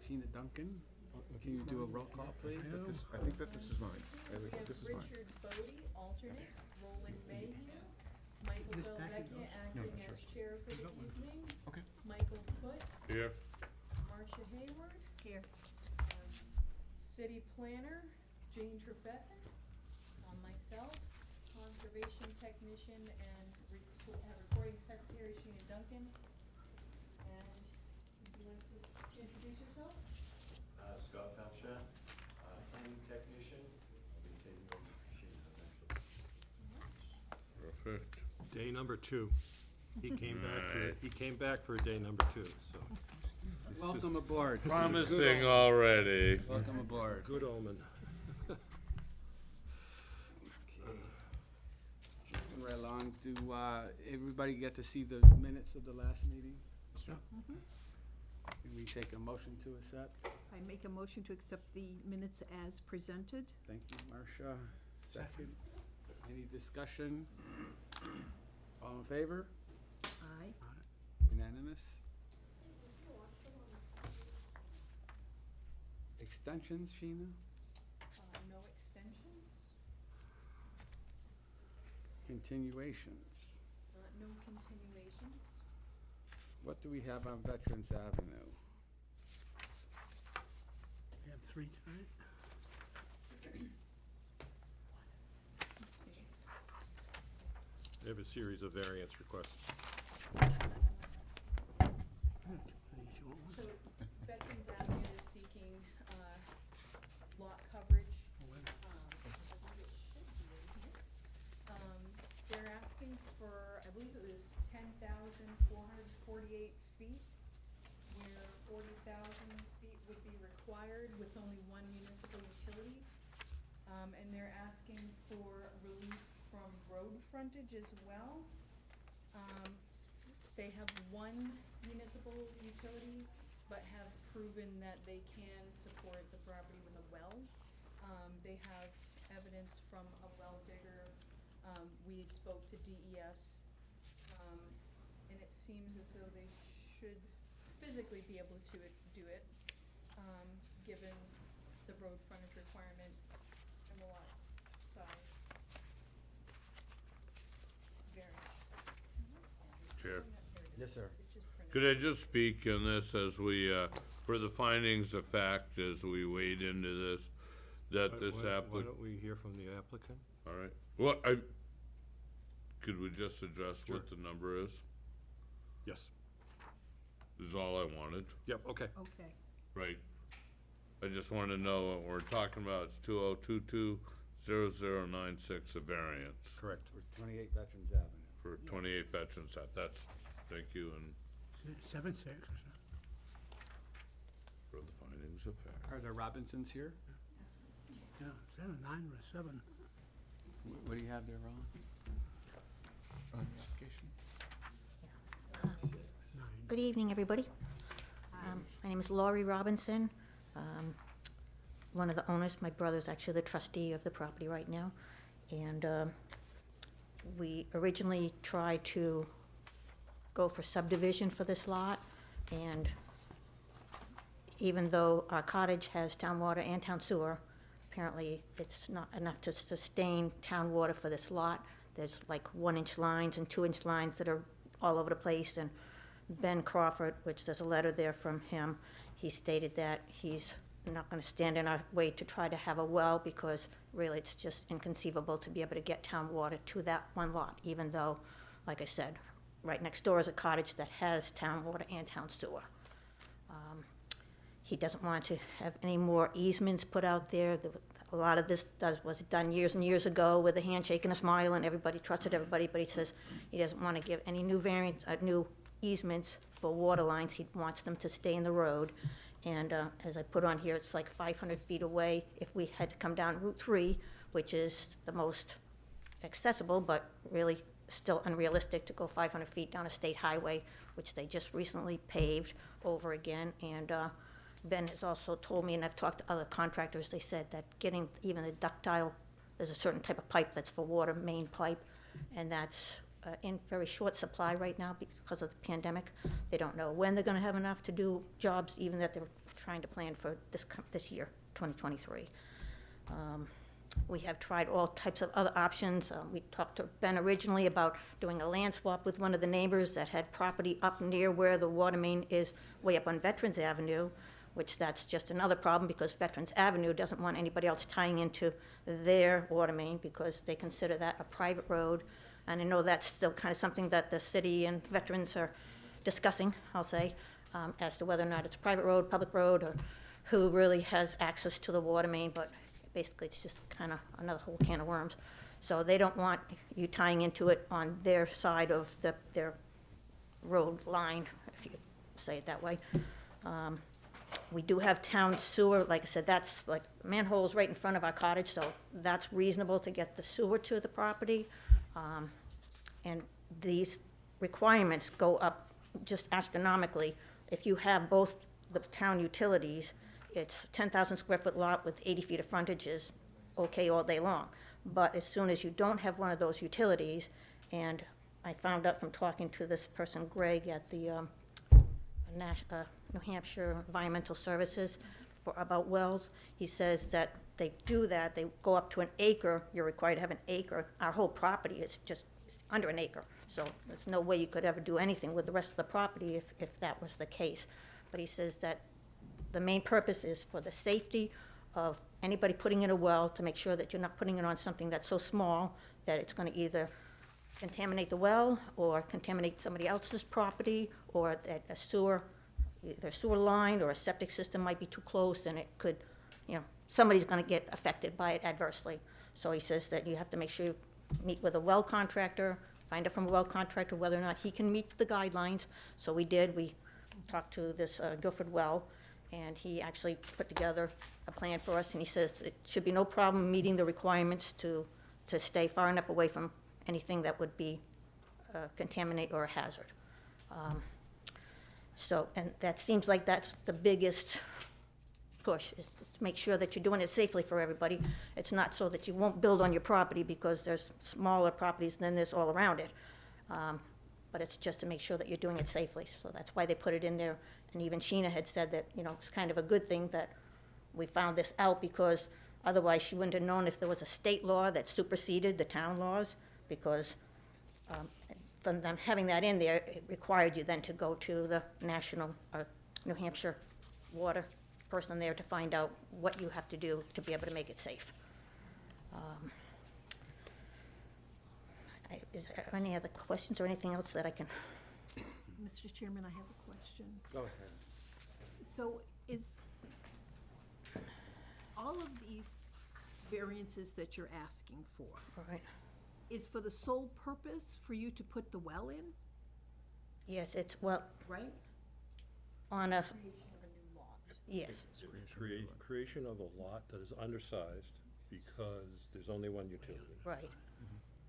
Sheena Duncan. Can you do a roll call, please? I think that this is mine. We have This is mine. Richard Bodie, alternate, Roland Mayhew, Michael Belvecchia acting as chair for the evening, Okay. Michael Foot, Here. Marcia Hayward. Here. City planner, Jane Trefethan, myself, conservation technician and recording secretary, Sheena Duncan. And would you like to introduce yourself? Scott Palchat, planning technician. I'll be taking over for Sheena eventually. Perfect. Day number 2. He came back for day number 2, so. Welcome aboard. This is a good Promising omen. already. Welcome aboard. Good omen. Moving right along, do, everybody get to see the minutes of the last meeting? Sure. Can we take a motion to accept? I make a motion to accept the minutes as presented. Thank you, Marcia. Second. Any discussion? All in favor? Aye. Unanimous? Extensions, Sheena? No extensions, Continuations? no continuations. What do we have on Veterans Avenue? We have 3 tonight. Let's see. They have a series of variance requests. These you want one? So Veterans Avenue is seeking, lot coverage. Oh, wait. I believe it should be in here. They're asking for, I believe it was 10,448 feet, where 40,000 feet would be required with only one municipal utility. And they're asking for relief from road frontage as well. They have one municipal utility, but have proven that they can support the property with a well. They have evidence from a well digger. We spoke to DES, and it seems as though they should physically be able to do it, given the road frontage requirement and the lot size variance. Chair. Yes, sir. It's just printed. Could I just speak in this as we, for the findings of fact, as we wade into this, that this Why applicant, don't we hear from the applicant? all right? Well, could we just address what the number is? Yes. Is all I wanted, Yep, okay. Okay. right? I just wanna know what we're talking about. It's 2022-0096, a variance Correct. For 28 Veterans Avenue. for 28 Veterans. That's, thank you, and 7-6. for the findings of fact. Are the Robinsons here? Yeah, 7, 9, or 7. What do you have there, Ron? On the application? 6. 9. Good evening, everybody. My name is Laurie Robinson, one of the owners. My brother's actually the trustee of the property right now. And we originally tried to go for subdivision for this lot. And even though our cottage has town water and town sewer, apparently it's not enough to sustain town water for this lot. There's like 1-inch lines and 2-inch lines that are all over the place. And Ben Crawford, which there's a letter there from him, he stated that he's not gonna stand in our way to try to have a well, because really it's just inconceivable to be able to get town water to that one lot, even though, like I said, right next door is a cottage that has town water and town sewer. He doesn't want to have any more easements put out there. A lot of this was done years and years ago with a handshake and a smile, and everybody trusted everybody, but he says he doesn't want to give any new new easements for water lines. He wants them to stay in the road. And as I put on here, it's like 500 feet away. If we had to come down Route 3, which is the most accessible, but really still unrealistic to go 500 feet down a state highway, which they just recently paved over again. And Ben has also told me, and I've talked to other contractors, they said that getting even the ductile, there's a certain type of pipe that's for water, main pipe, and that's in very short supply right now because of the pandemic. They don't know when they're gonna have enough to do jobs, even that they're trying to plan for this year, 2023. We have tried all types of other options. We talked to Ben originally about doing a land swap with one of the neighbors that had property up near where the water main is, way up on Veterans Avenue, which that's just another problem because Veterans Avenue doesn't want anybody else tying into their water main because they consider that a private road. And I know that's still kind of something that the city and veterans are discussing, I'll say, as to whether or not it's a private road, public road, or who really has access to the water main, but basically it's just kind of another whole can of worms. So they don't want you tying into it on their side of their road line, if you say it that way. We do have town sewer, like I said, that's like manholes right in front of our cottage, so that's reasonable to get the sewer to the property. And these requirements go up just astronomically. If you have both the town utilities, it's 10,000 square foot lot with 80 feet of frontage is okay all day long. But as soon as you don't have one of those utilities, and I found out from talking to this person, Greg, at the New Hampshire Environmental Services about wells, he says that they do that, they go up to an acre, you're required to have an acre. Our whole property is just under an acre, so there's no way you could ever do anything with the rest of the property if that was the case. But he says that the main purpose is for the safety of anybody putting in a well, to make sure that you're not putting it on something that's so small that it's gonna either contaminate the well or contaminate somebody else's property, or that a sewer, either a sewer line or a septic system might be too close and it could, somebody's gonna get affected by it adversely. So he says that you have to make sure you meet with a well contractor, find out from a well contractor whether or not he can meet the guidelines. So we did, we talked to this Guilford Well, and he actually put together a plan for us, and he says it should be no problem meeting the requirements to stay far enough away from anything that would be contaminate or a hazard. So, and that seems like that's the biggest push, is to make sure that you're doing it safely for everybody. It's not so that you won't build on your property because there's smaller properties than this all around it. But it's just to make sure that you're doing it safely. So that's why they put it in there. And even Sheena had said that, it's kind of a good thing that we found this out, because otherwise she wouldn't have known if there was a state law that superseded the town laws, because from them having that in there, it required you then to go to the national, New Hampshire water person there to find out what you have to do to be able to make it safe. Is there any other questions or anything else that I can? Mr. Chairman, I have a question. Go ahead. So is all of these variances that you're asking for, Right. is for the sole purpose for you to put the well in, Yes, it's, well, right? on a, Creation of a new lot. yes, Creation of a lot that is undersized because there's only one utility. right,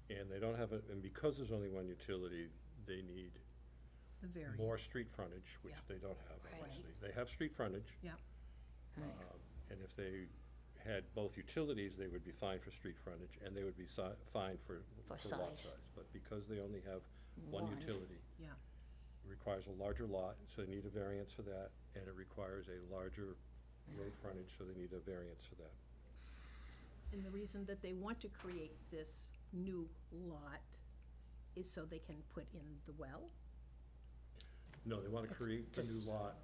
And they don't have and because there's only one utility, they need The variance. more street frontage, which Yeah. they don't have, Right. obviously. They have street frontage. Yeah. And if they had both utilities, they would be fine for street frontage, and they would be fine for lot size. size. But because they only have one One. utility, Yeah. it requires a larger lot, so they need a variance for that, and it requires a larger road frontage, so they need a variance for that. And the reason that they want to create this new lot is so they can put in the well? No, they want to create a new just- lot,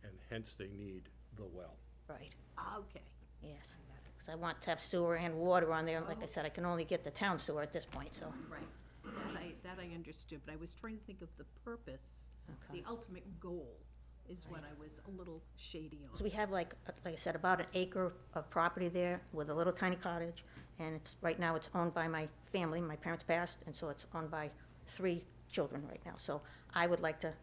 and hence they need the well. right, Okay. yes. Because I want to have sewer and water on there, and like I said, I can only get the town sewer at this point, so. Right. That I understood, but I was trying to think of the purpose. Okay. The ultimate goal is what I was a little shady on. So we have like I said, about an acre of property there with a little tiny cottage, and right now it's owned by my family, my parents passed, and so it's owned by 3 children right now. So I would like to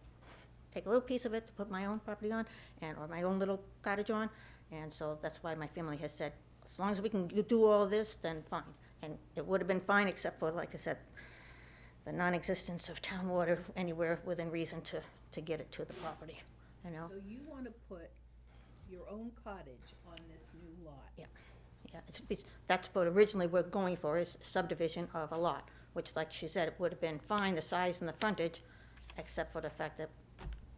take a little piece of it to put my own property on, or my own little cottage on, and so that's why my family has said, as long as we can do all this, then fine. And it would have been fine, except for, like I said, the non-existence of town water anywhere within reason to get it to the property, So you want to put your own cottage on this new lot? Yeah, yeah, that's what originally we're going for, is subdivision of a lot, which, like she said, it would have been fine, the size and the frontage, except for the fact that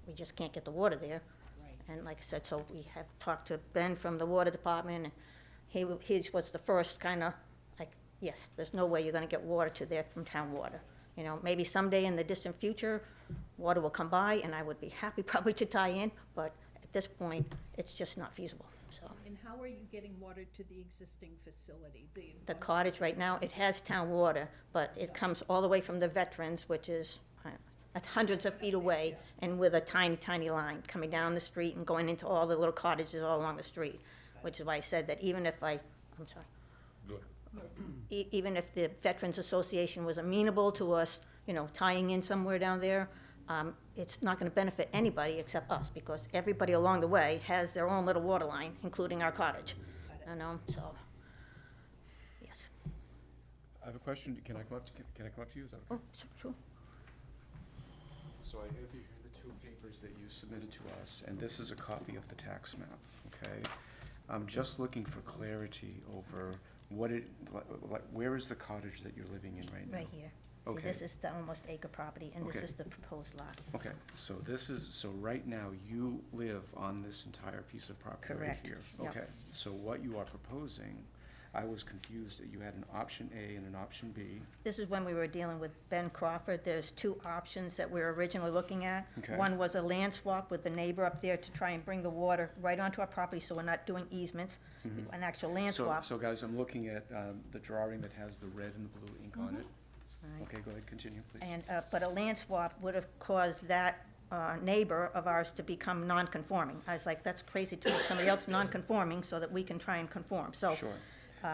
we just can't get the water there. Right. And like I said, so we have talked to Ben from the water department, and he was the first kind of, like, yes, there's no way you're gonna get water to there from town water. You know, maybe someday in the distant future, water will come by, and I would be happy probably to tie in, but at this point, it's just not feasible, so. And how are you getting water to the existing facility? The cottage right now, it has town water, but it comes all the way from the Veterans, which is hundreds of feet away, and with a tiny, tiny line coming down the street and going into all the little cottages all along the street, which is why I said that even if I'm sorry, even if the Veterans Association was amenable to us, you know, tying in somewhere down there, it's not gonna benefit anybody except us, because everybody along the way has their own little water line, including our cottage, you know, so, yes. I have a question. Can I come up to you? Is that okay? Oh, sure. So I have here the two papers that you submitted to us, and this is a copy of the tax map, okay? I'm just looking for clarity over where is the cottage that you're living in right now? Right here. See, Okay. this is the almost acre property, and this Okay. is the proposed lot. Okay, so right now, you live on this entire piece of property right Correct, here? yep. Okay, so what you are proposing, I was confused that you had an option A and an option B. This is when we were dealing with Ben Crawford. There's two options that we were originally looking at. Okay. One was a land swap with the neighbor up there to try and bring the water right onto our property, so we're not doing easements. An actual land swap. So guys, I'm looking at the drawing that has the red and the blue ink on it. Right. Okay, go ahead, continue, please. And, but a land swap would have caused that neighbor of ours to become non-conforming. I was like, that's crazy to make somebody else non-conforming so that we can try and conform, so. Sure.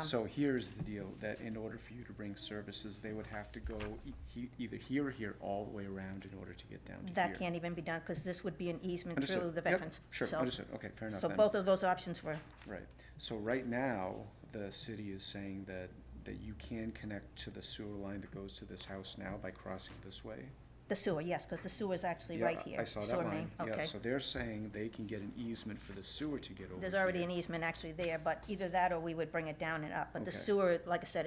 So here's the deal, that in order for you to bring services, they would have to go either here or here, all the way around in order to get down to here. That can't even be done, because this would be an easement Understood. through the Yep, veterans. sure, So- understood, okay, fair enough So then. both of those options were, Right, so right now, the city is saying that you can connect to the sewer line that goes to this house now by crossing this way? the sewer, yes, because the sewer is actually Yeah, right here. I saw that sewer line, main, yeah, okay. so they're saying they can get an easement for the sewer to get over There's already here. an easement actually there, but either that or we would bring it down and up. But the Okay. sewer, like I said,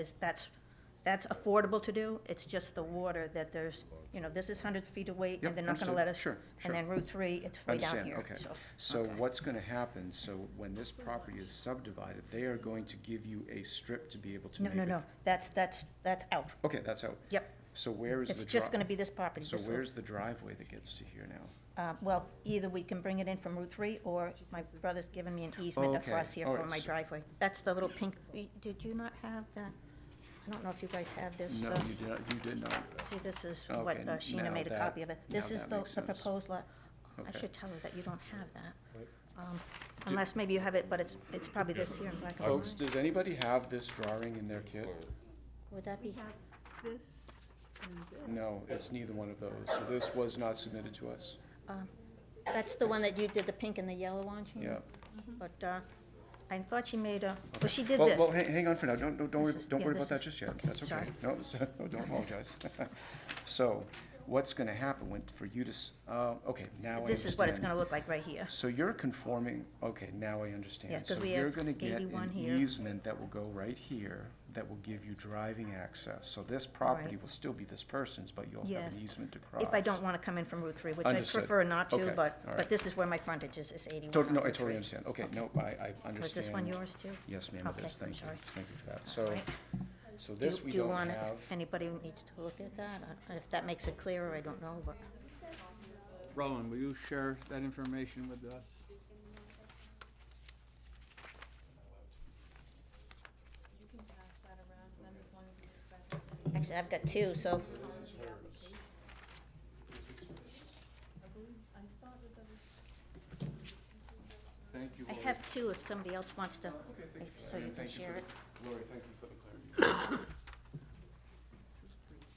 that's affordable to do. It's just the water that there's, you know, this is 100 feet away, Yep, and they're not gonna understood. let us. Sure, And then Route 3, it's way down Understand, here, okay. so. So okay. what's gonna happen, so when this property is subdivided, they are going to give you a strip to be able to No, make no, it? no, that's out. Okay, that's out. Yep, So where is the it's just gonna be this property. So this little- where's the driveway that gets to here now? Well, either we can bring it in from Route 3, or my brother's given me an easement okay. across here All for right, my so- driveway. That's the little pink, did you not have that? I don't know if you guys have this. No, you did not. See, this is Okay, what Sheena now made a that- copy of it. This now is that the makes the sense. proposed lot. I Okay. should tell her that you don't have that. Right. Unless maybe you have it, but it's probably this here in black and Folks, white. does anybody have this drawing in their kit? Would that be, We have this and this. No, it's neither one of those. So this was not submitted to us. that's the one that you did the pink and the yellow on, Sheena? Yeah. But, I thought she made a, well, she did Well, this. well, hang on for now. Don't worry, This is- don't yeah, worry this about that is- just yet. okay, That's okay. sorry. No, no, don't apologize. So what's gonna happen for you to, okay, now I understand. This is what it's gonna look like right here. So you're conforming, okay, now I understand. Yeah, 'cause we So you're have gonna get 81 an here. easement that will go right here, that will give you driving access. So this property Right. will still be this person's, but you'll have Yes. an easement to cross. If I don't wanna come in from Route 3, which I Understood. prefer not to, Okay, but, all right. but this is where my frontage is 81 No, on I Route totally 3. understand. Okay, Okay. no, I understand. Was this one yours too? Yes, ma'am, it Okay, is. Thank I'm you. sorry. Thank you for that. All So, right. so this we Do you don't want, have. if anybody needs to look at that, if that makes it clearer, I don't know, but. Roland, will you share that information with us? You can pass that around to them as long as you respect it. Actually, I've got two, so, I believe, I thought that was. Thank you, I Lori. have two if somebody else wants to, so you can Thank you share for it. Lori, thank you for the clarity.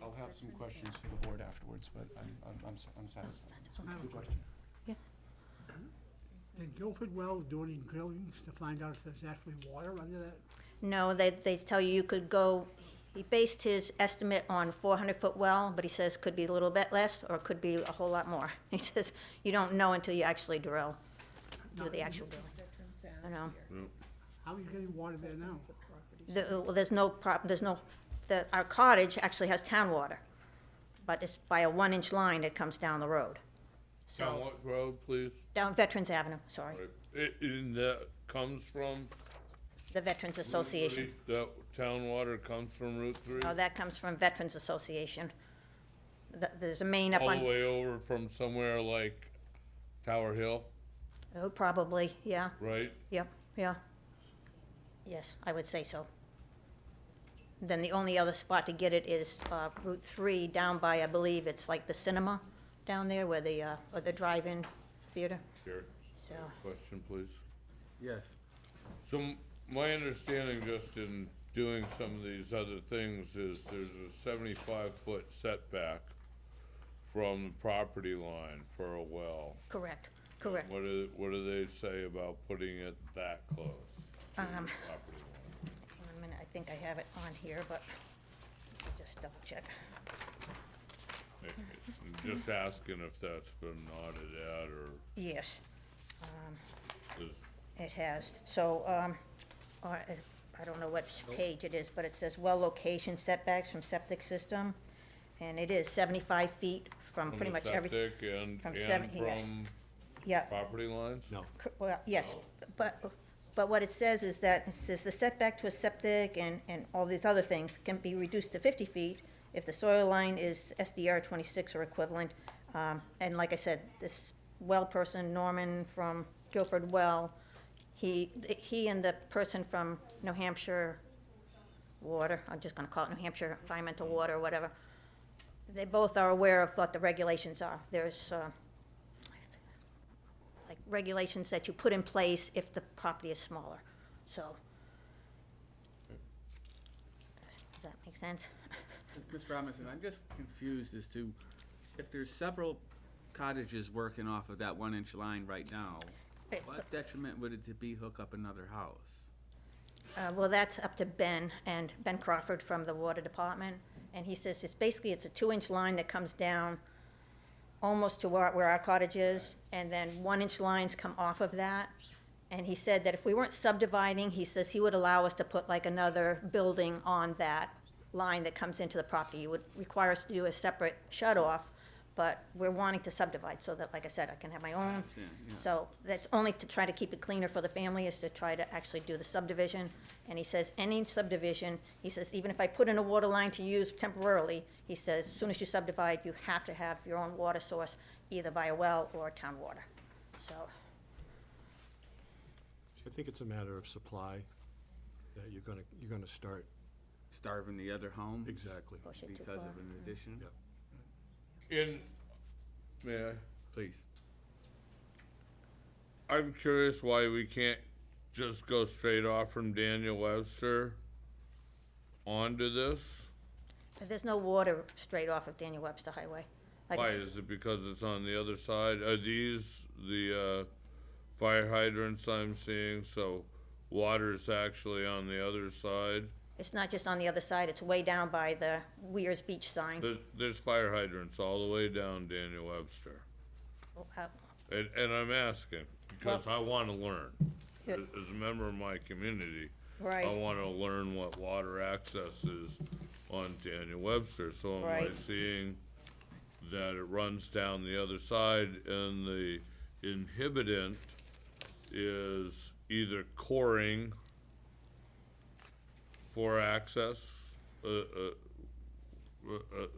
I'll have some questions for the board afterwards, but I'm satisfied. I have a Good question. Yeah. Did Guilford Well do any drillings to find out if there's actually water under that? No, they tell you could go, he based his estimate on 400-foot well, but he says could be a little bit less, or it could be a whole lot more. He says, you don't know until you actually drill, do the actual drilling. I know. How are you getting water there now? Well, there's no our cottage actually has town water, but it's by a 1-inch line that comes down the road. Down So, what road, please? down Veterans Avenue, sorry, And that comes from? the Veterans Association. Route 3? That town water comes from Route 3? No, that comes from Veterans Association. There's a main up All the on, way over from somewhere like Tower Hill, oh, probably, yeah, right? yep, yeah. Yes, I would say so. Then the only other spot to get it is Route 3 down by, I believe, it's like the cinema down there where or the drive-in theater, Here, so. question, please. Yes. So my understanding, just in doing some of these other things, is there's a 75-foot setback from the property line for a well. Correct, correct. What do they say about putting it that close to the property line? Hang on a minute, I think I have it on here, but I'll just double check. I'm just asking if that's been nodded at, or Yes, is, it has. So, I don't know what page it is, but it says well location setbacks from septic system. And it is 75 feet from from pretty the much every, septic and from 70, yes. from yeah. property lines? No. Well, yes, but what it says is that, it says the setback to a septic and all these other things can be reduced to 50 feet if the soil line is SDR 26 or equivalent. And like I said, this well person, Norman from Guilford Well, he and the person from New Hampshire Water, I'm just gonna call it New Hampshire Environmental Water or whatever, they both are aware of what the regulations are. There's, like regulations that you put in place if the property is smaller, so. Does that make sense? Mr. Robinson, I'm just confused as to, if there's several cottages working off of that 1-inch line right now, what detriment would it to be hook up another house? Well, that's up to Ben, and Ben Crawford from the Water Department, and he says it's basically, it's a 2-inch line that comes down almost to where our cottage is, and then 1-inch lines come off of that. And he said that if we weren't subdividing, he says he would allow us to put like another building on that line that comes into the property. It would require us to do a separate shut-off, but we're wanting to subdivide so that, like I said, I can have my own. understand, yeah. So that's only to try to keep it cleaner for the family, is to try to actually do the subdivision. And he says, any subdivision, he says, even if I put in a water line to use temporarily, he says, as soon as you subdivide, you have to have your own water source, either by a well or town water. So, I think it's a matter of supply, that you're gonna start, Starving the other homes? exactly. push it too Because far. of an addition? Yep. May I? Please. I'm curious why we can't just go straight off from Daniel Webster onto this? There's no water straight off of Daniel Webster Highway. Like I Why, s- is it because it's on the other side? Are these the, fire hydrants I'm seeing, so water's actually on the other side? It's not just on the other side, it's way down by the Weir's Beach sign. There's fire hydrants all the way down Daniel Webster. Uh, And I'm asking, because I wanna learn. Yeah. As a member of my community, I Right, wanna learn what water access is on Daniel Webster. So am I Right. seeing that it runs down the other side, and the inhibitant is either coring for access,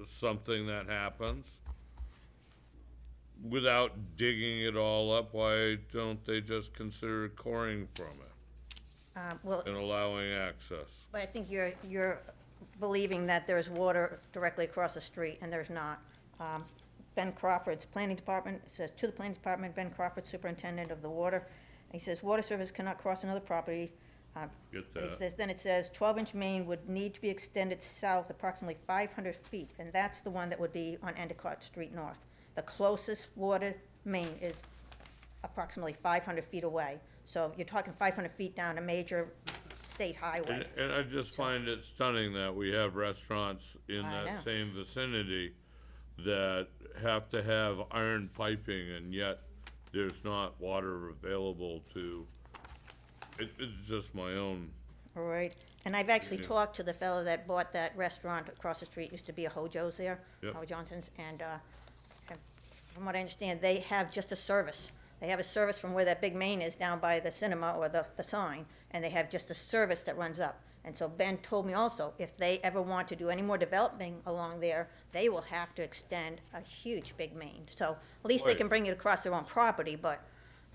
something that happens, without digging it all up? Why don't they just consider coring from it well, and allowing access? but I think you're believing that there's water directly across the street, and there's not. Ben Crawford's planning department, it says, to the planning department, Ben Crawford, superintendent of the water. He says, water service cannot cross another property. Get But that? then it says, 12-inch main would need to be extended south approximately 500 feet, and that's the one that would be on Endicott Street North. The closest water main is approximately 500 feet away. So you're talking 500 feet down a major state highway. And I just find it stunning that we have restaurants in I know. that same vicinity that have to have iron piping, and yet there's not water available to, it's just my own. All right, and I've actually Yeah. talked to the fellow that bought that restaurant across the street, used to be a Hojo's there, Yep. Howard Johnson's, and from what I understand, they have just a service. They have a service from where that big main is down by the cinema or the sign, and they have just a service that runs up. And so Ben told me also, if they ever want to do any more developing along there, they will have to extend a huge big main. So at least they Right. can bring it across their own property, but,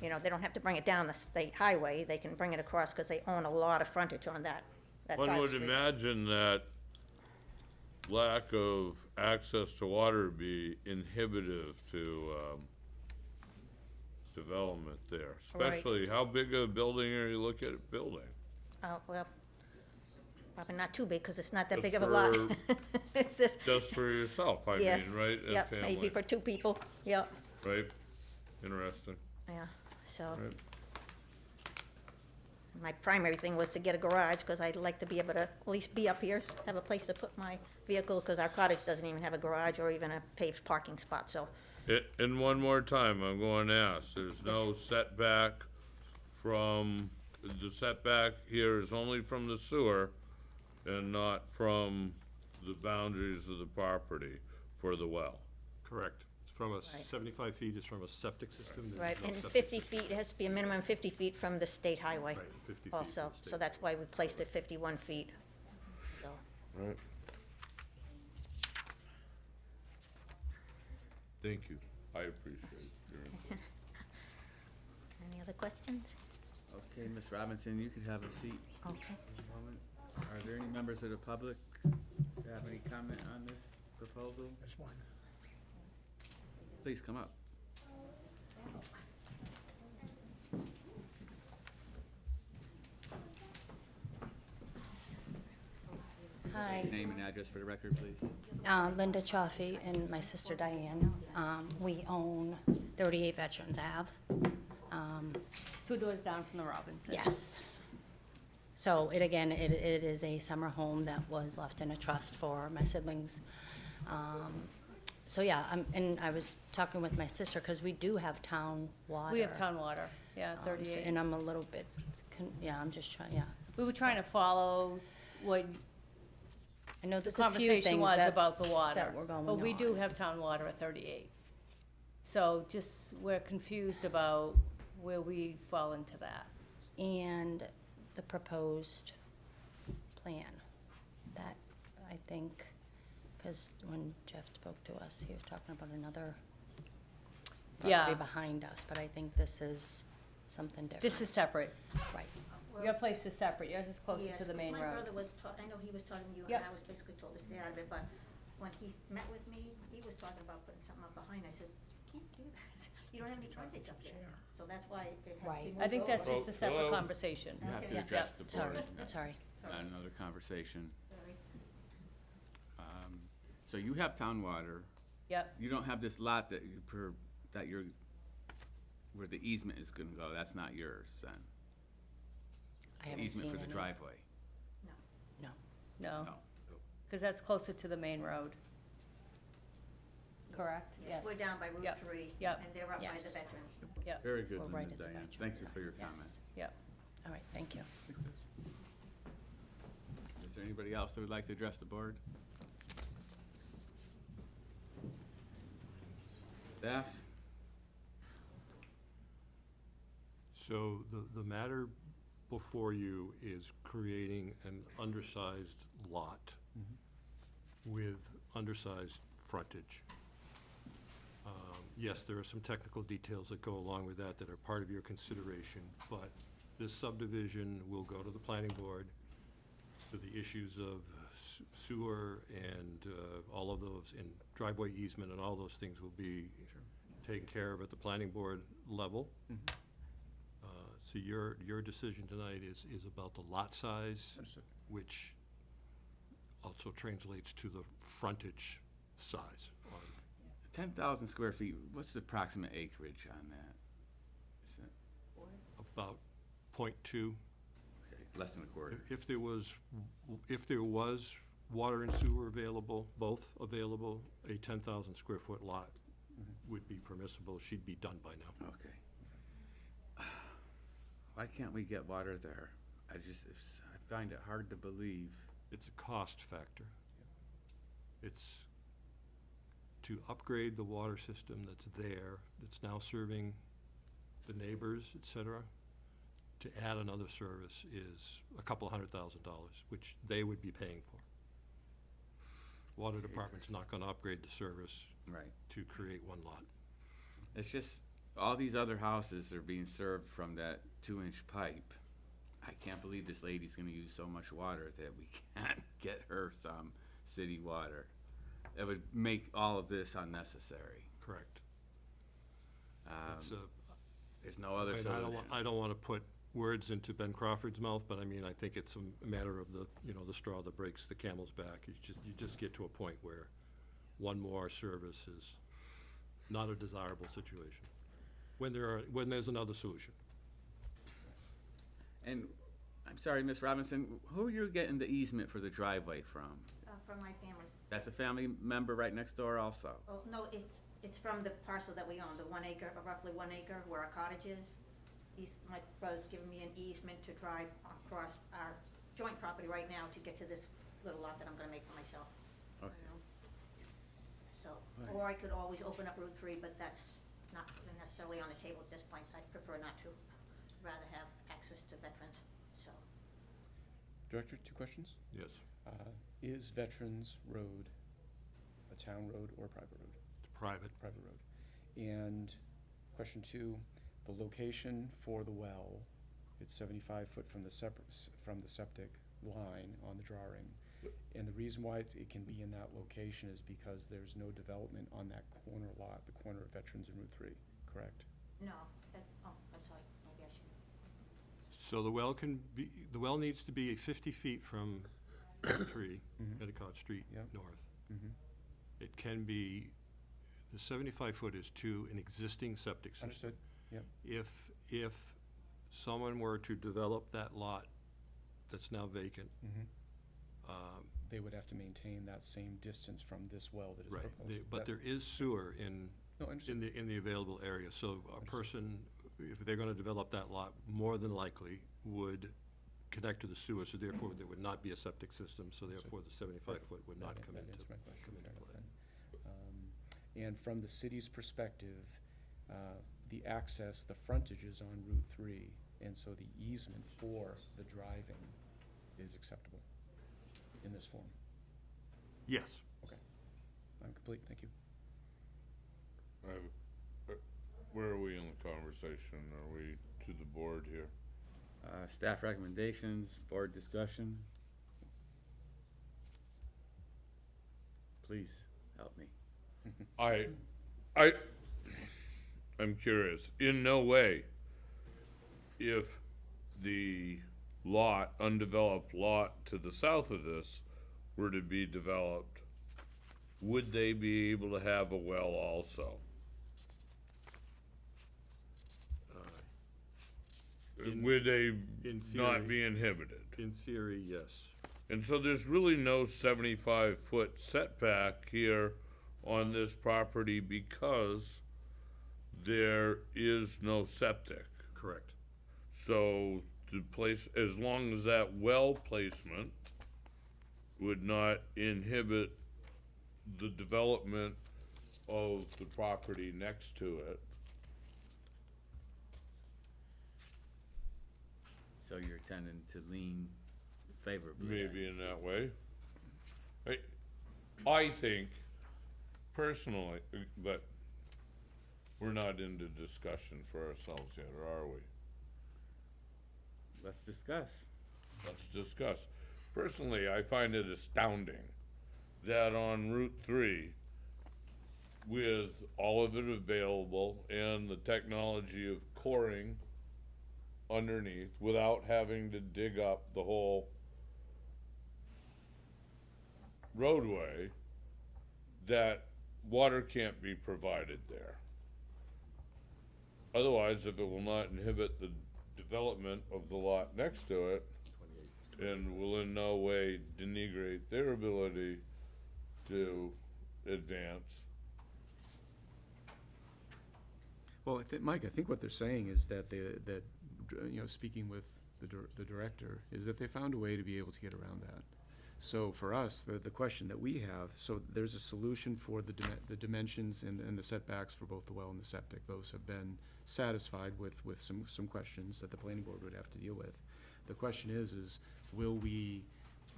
you know, they don't have to bring it down the state highway. They can bring it across because they own a lot of frontage on that side One of the would street. imagine that lack of access to water would be inhibitive to, development there. Especially, how big a building are you looking at building? Oh, well, probably not too big, because it's not that Just big of a lot. for- It's just, Just for yourself, I yes. mean, right? And Yep, maybe family, for 2 people, yep, right? Interesting, yeah, so. right? My primary thing was to get a garage, because I'd like to be able to at least be up here, have a place to put my vehicle, because our cottage doesn't even have a garage or even a paved parking spot, so. And one more time, I'm going to ask, there's no setback from, the setback here is only from the sewer and not from the boundaries of the property for the well. Correct. It's from a, 75 feet is from a septic system. There's Right, no and septic 50 feet, it has to be a minimum 50 feet from the state highway Right, 50 feet from also, the so state. that's why we placed it 51 feet, so. Right. Thank you, I appreciate your input. Any other questions? Okay, Ms. Robinson, you could have a seat Okay. for a moment. Are there any members of the public that have any comment on this proposal? There's one. Please come up. Hi, Name and address for the record, please. Linda Chaffee and my sister Diane. We own 38 Veterans Ave. 2 doors down from the Robinsons. Yes. So it is a summer home that was left in a trust for my siblings. So yeah, and I was talking with my sister, because we do have town water. We have town water, yeah, So- 38. And I'm a little bit, I'm just trying, yeah. We were trying to follow what I know the there's a few conversation things was that, about the water. that were going But we do on. have town water at 38. So just, we're confused about where we fall into that. And the proposed plan that I think, because when Jeff spoke to us, he was talking about another Yeah. property behind us, but I think this is something different. This is separate. Right. Your place is separate, yours is closer Yes, to the 'cause main my road. brother was, I know he was talking to you, and Yep. I was basically told to stay out of it, but when he met with me, he was talking about putting something up behind. I says, you can't do that. You don't have any frontage up there. So that's why it has to be Right. moved I think that's over. just a separate Hello? conversation. You have to Okay. address Yeah. the board. Sorry. Not another conversation. Sorry. So you have town water. Yep, You don't have this lot that you're, where the easement is gonna go. That's not yours, then? I The haven't easement seen for the any. driveway? No. no, No. because that's closer to the main road. Correct? Yes, we're down by Route Yep. 3. Yep. And they're up by the Yes. veterans. Yep, Very good, We're right Linda, at the Diane. veteran Thank you side. for your Yes. comments. yep. All right, thank you. Is there anybody else that would like to address the board? Staff? So the matter before you is creating an undersized lot with undersized frontage. Yes, there are some technical details that go along with that that are part of your consideration, but this subdivision will go to the planning board. So the issues of sewer and all of those, and driveway easement and all those things will be taken care of at the planning board level. So your decision tonight is about the lot size, which also translates to the frontage size. 10,000 square feet, what's the approximate acreage on that? Is it, About .2. okay, less than a quarter? If there was water and sewer available, both available, a 10,000 square foot lot would be permissible. She'd be done by now. Okay. Why can't we get water there? I find it hard to believe. It's a cost factor. It's to upgrade the water system that's there, that's now serving the neighbors, et cetera, to add another service is a couple $100,000, which they would be paying for. Water department's not gonna upgrade the service Right. to create one lot. It's just, all these other houses are being served from that 2-inch pipe. I can't believe this lady's gonna use so much water that we can't get her some city water. It would make all of this unnecessary. Correct. It's There's no other I mean, solution. I don't wanna put words into Ben Crawford's mouth, but I mean, I think it's a matter of the, the straw that breaks the camel's back. You just get to a point where one more service is not a desirable situation, when there's another solution. And, I'm sorry, Miss Robinson, who are you getting the easement for the driveway from? From my family. That's a family member right next door also? Oh, no, it's from the parcel that we own, the 1 acre, roughly 1 acre, where our cottage is. My brother's giving me an easement to drive across our joint property right now to get to this little lot that I'm gonna make for myself. Okay. So, Right. or I could always open up Route 3, but that's not necessarily on the table at this point. I'd prefer not to, rather have access to veterans, so. Director, 2 questions. Yes. Is Veterans Road a town road or a private road? It's private. Private road. And question 2, the location for the well, it's 75 foot from the septic line on the drawing. And the reason why it can be in that location is because there's no development on that corner lot, the corner of Veterans and Route 3, correct? No, I'm sorry, maybe I should. So the well needs to be 50 feet from Route 3, Endicott Street Yep. North. Mm-hmm. It can be, the 75 foot is to an existing septic system. Understood, yep. If someone were to develop that lot that's now vacant, They would have to maintain that same distance from this well that is right, proposed. but there is sewer in No, I understand. in the available area, so a person, if they're gonna develop that lot, more than likely would connect to the sewer, so therefore there would not be a septic system, so therefore the 75 foot would not come That into answers my question. come into Fair enough play. then. And from the city's perspective, the access, the frontage is on Route 3, and so the easement for the driving is acceptable in this form. Yes. Okay. I'm complete, thank you. Where are we in the conversation? Are we to the board here? Staff recommendations, board discussion. Please, help me. I'm curious, in no way, if the lot, undeveloped lot to the south of this were to be developed, would they be able to have a well also? Would they in not theory. be inhibited? In theory, yes. And so there's really no 75-foot setback here on this property because there is no septic. Correct. So the place, as long as that well placement would not inhibit the development of the property next to it. So you're tending to lean favorably. Maybe in that way. I think personally, but we're not into discussion for ourselves yet, or are we? Let's discuss. Let's discuss. Personally, I find it astounding that on Route 3, with all of it available and the technology of coring underneath without having to dig up the whole roadway, that water can't be provided there. Otherwise, if it will not inhibit the development of the lot next to it, and will in no way denigrate their ability to advance. Well, Mike, I think what they're saying is that speaking with the director, is that they found a way to be able to get around that. So for us, the question that we have, so there's a solution for the dimensions and the setbacks for both the well and the septic. Those have been satisfied with some questions that the planning board would have to deal with. The question is will we,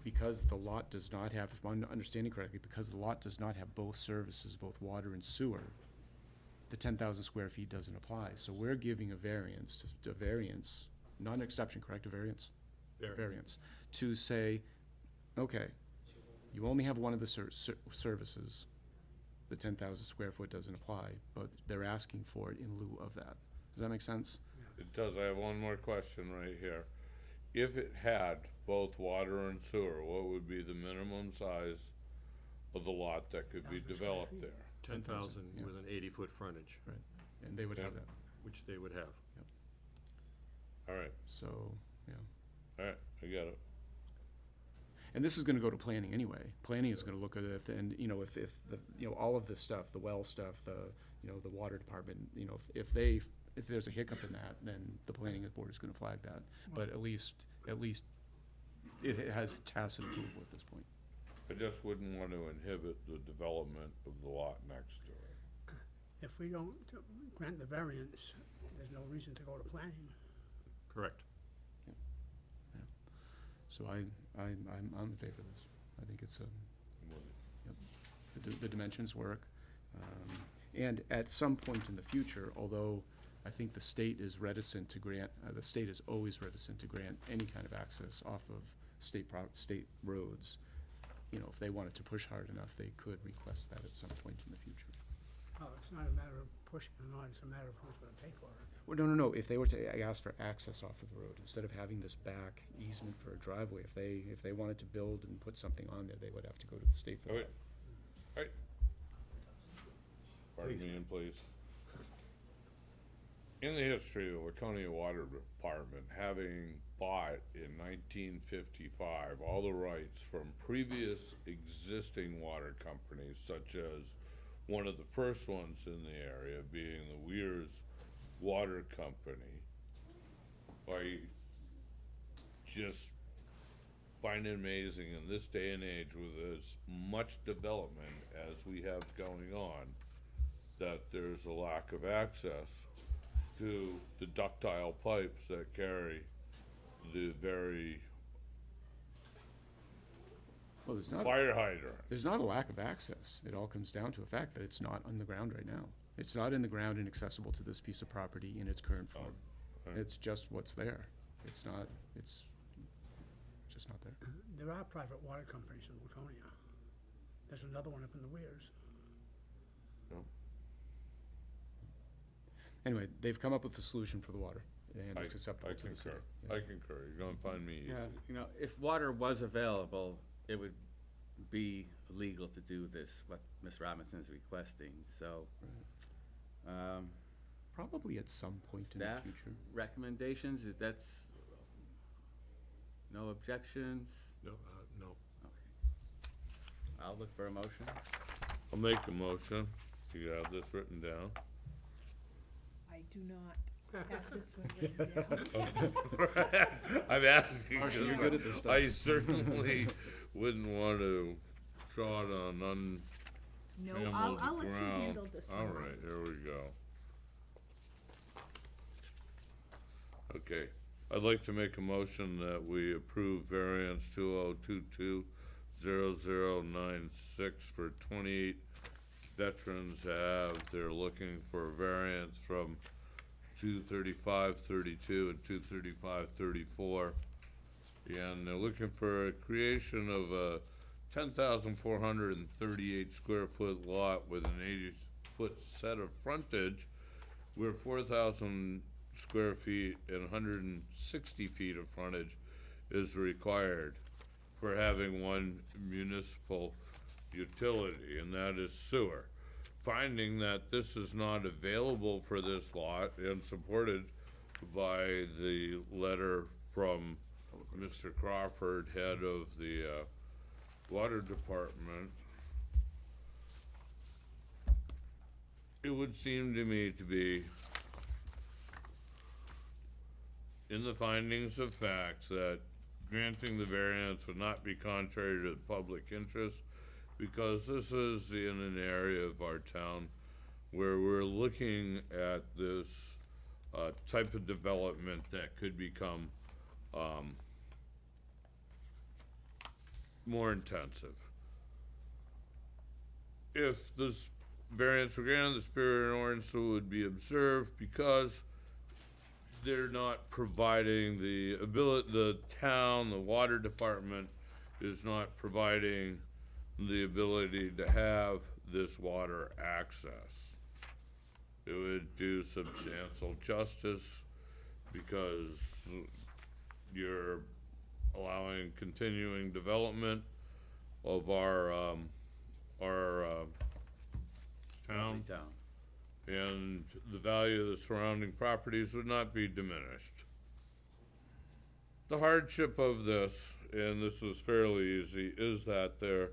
because the lot does not have, if I'm understanding correctly, because the lot does not have both services, both water and sewer, the 10,000 square feet doesn't apply. So we're giving a variance, not an exception, correct, a variance? Variance, to say, okay, you only have one of the services, the 10,000 square foot doesn't apply, but they're asking for it in lieu of that. Does that make sense? It does. I have one more question right here. If it had both water and sewer, what would be the minimum size of the lot that could be 10,000 square developed feet. there? 10,000 yeah. with an 80-foot frontage, Right, and they would have Yeah. that, which they would have. All right, so, yeah. all right, I get it. And this is gonna go to planning anyway. Planning is gonna look at it, and, you know, if the, you know, all of this stuff, the well stuff, the water department, you know, if there's a hiccup in that, then the planning board is gonna flag that. But at least it has tacit approval at this point. I just wouldn't want to inhibit the development of the lot next to it. If we don't grant the variance, there's no reason to go to planning. Correct. So I'm in favor of this. I think it's the dimensions work. And at some point in the future, although I think the state is reticent to grant, the state is always reticent to grant any kind of access off of state roads. You know, if they wanted to push hard enough, they could request that at some point in the future. Oh, it's not a matter of pushing or not, it's a matter of who's gonna pay for it. Well, no, if they were to ask for access off of the road, instead of having this back easement for a driveway, if they wanted to build and put something on there, they would have to go to the state for All that. right. All right. Pardon me, and please. In the history of the Laconia Water Department, having bought in 1955 all the rights from previous existing water companies, such as one of the first ones in the area being the Weirs Water Company, I just find it amazing in this day and age with as much development as we have going on, that there's a lack of access to the ductile pipes that carry the very Well, fire hydrant. there's not a lack of access. It all comes down to the fact that it's not on the ground right now. It's not in the ground and accessible to this piece of property in its current form. right. It's just what's there. It's just not there. There are private water companies in Laconia. There's another one up in the Weirs. Anyway, they've come up with a solution for the water, and I it's acceptable to the city. concur. Yeah. I concur. You're gonna find me easy. Yeah, you know, if water was available, it would be illegal to do this, what Ms. Robinson is requesting, so. Probably at some point in the Staff future. recommendations, if that's, no objections? No, no. Okay. I'll look for a motion. I'll make a motion. You have this written down. I do not have this one written down. I'm asking Marcia, you're because good at this stuff. I certainly wouldn't want to draw it on No, untrammeled I'll let you ground. handle this one. All right, here we go. Okay, I'd like to make a motion that we approve variance 2022-0096 for 28 Veterans Ave. They're looking for a variance from 235-32 and 235-34. And they're looking for a creation of a 10,438 square foot lot with an 80-foot set of frontage, where 4,000 square feet and 160 feet of frontage is required for having one municipal utility, and that is sewer. Finding that this is not available for this lot and supported by the letter from Mr. Crawford, head of the water department, it would seem to me to be in the findings of facts that granting the variance would not be contrary to the public interest, because this is in an area of our town where we're looking at this type of development that could become more intensive. If this variance were granted, the spirit and ordinance would be observed, because they're not providing the ability, the town, the water department is not providing the ability to have this water access. It would do substantial justice, because you're allowing continuing development of our town, Town. and the value of the surrounding properties would not be diminished. The hardship of this, and this is fairly easy, is that there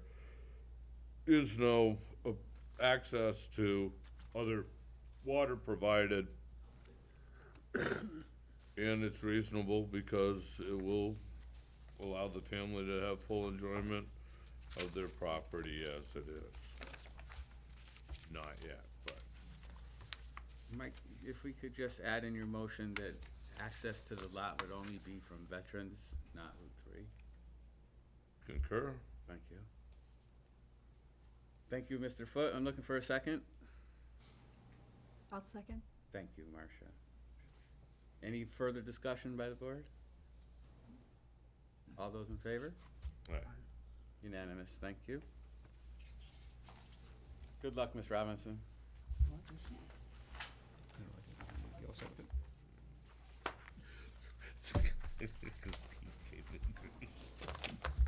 is no access to other water provided. And it's reasonable, because it will allow the family to have full enjoyment of their property as it is. Not yet, but. Mike, if we could just add in your motion that access to the lot would only be from veterans, not Route 3. Concur? Thank you. Thank you, Mr. Foote. I'm looking for a second. I'll second. Thank you, Marcia. Any further discussion by the board? All those in favor? Right. Unanimous, thank you. Good luck, Ms. Robinson.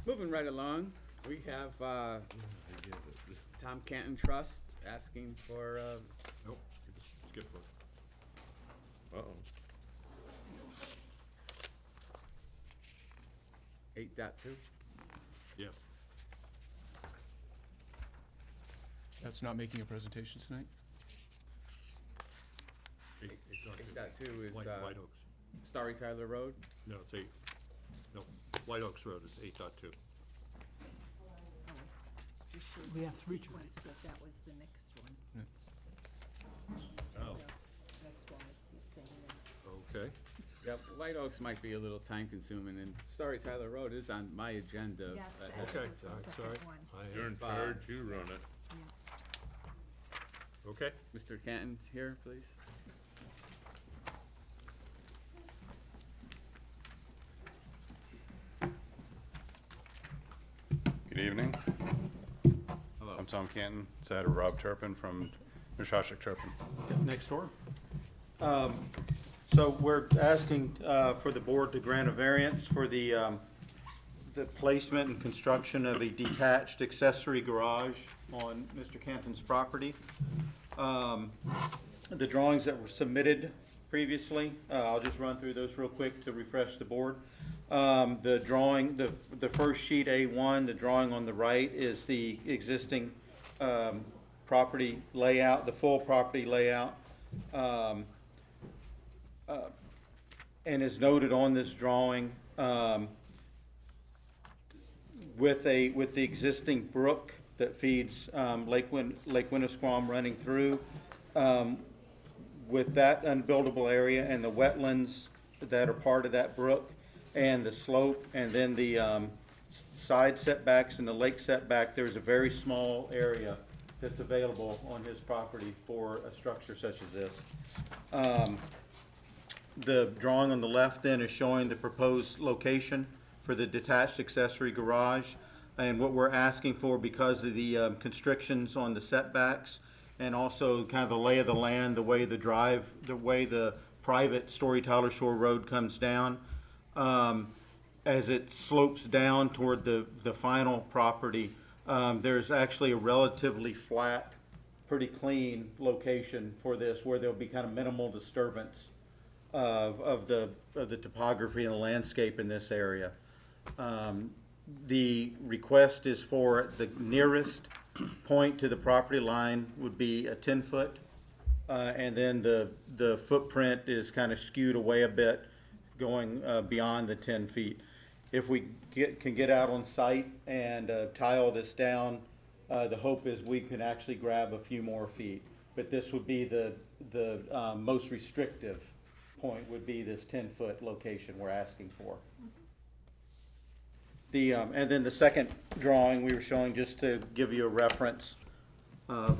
Moving right along, we have Tom Canton Trust asking for, Nope, skip one. Uh-oh. 8.2. Yes. That's not making a presentation tonight? 8.2 is White Oaks. Starry Tyler Road. No, it's 8. No, White Oaks Road is 8.2. We have three Sequence that was the next one. Oh, That's why he's saying that. okay. Yep, White Oaks might be a little time consuming, and Starry Tyler Road is on my agenda. Yes, ahead. that's Okay, the second sorry. one. You're in charge, you run it. Okay. Mr. Canton's here, please. Good evening. Hello. I'm Tom Canton. It's out of Rob Turpin from Nashashik Turpin. Next door. So we're asking for the board to grant a variance for the placement and construction of a detached accessory garage on Mr. Canton's property. The drawings that were submitted previously, I'll just run through those real quick to refresh the board. The drawing, the first sheet A1, the drawing on the right is the existing property layout, the full property layout. And is noted on this drawing, with the existing brook that feeds Lake Winnisquam running through, with that unbuildable area and the wetlands that are part of that brook, and the slope, and then the side setbacks and the lake setback, there's a very small area that's available on his property for a structure such as this. The drawing on the left then is showing the proposed location for the detached accessory garage. And what we're asking for, because of the constrictions on the setbacks, and also kind of the lay of the land, the way the private Story Tyler Shore Road comes down, as it slopes down toward the final property, there's actually a relatively flat, pretty clean location for this, where there'll be kind of minimal disturbance of the topography and the landscape in this area. The request is for the nearest point to the property line would be a 10-foot, and then the footprint is kind of skewed away a bit, going beyond the 10 feet. if we can get out on site and tie all this down, the hope is we can actually grab a few more feet. But this would be the most restrictive point, would be this 10-foot location we're asking for. And then the second drawing we were showing, just to give you a reference of,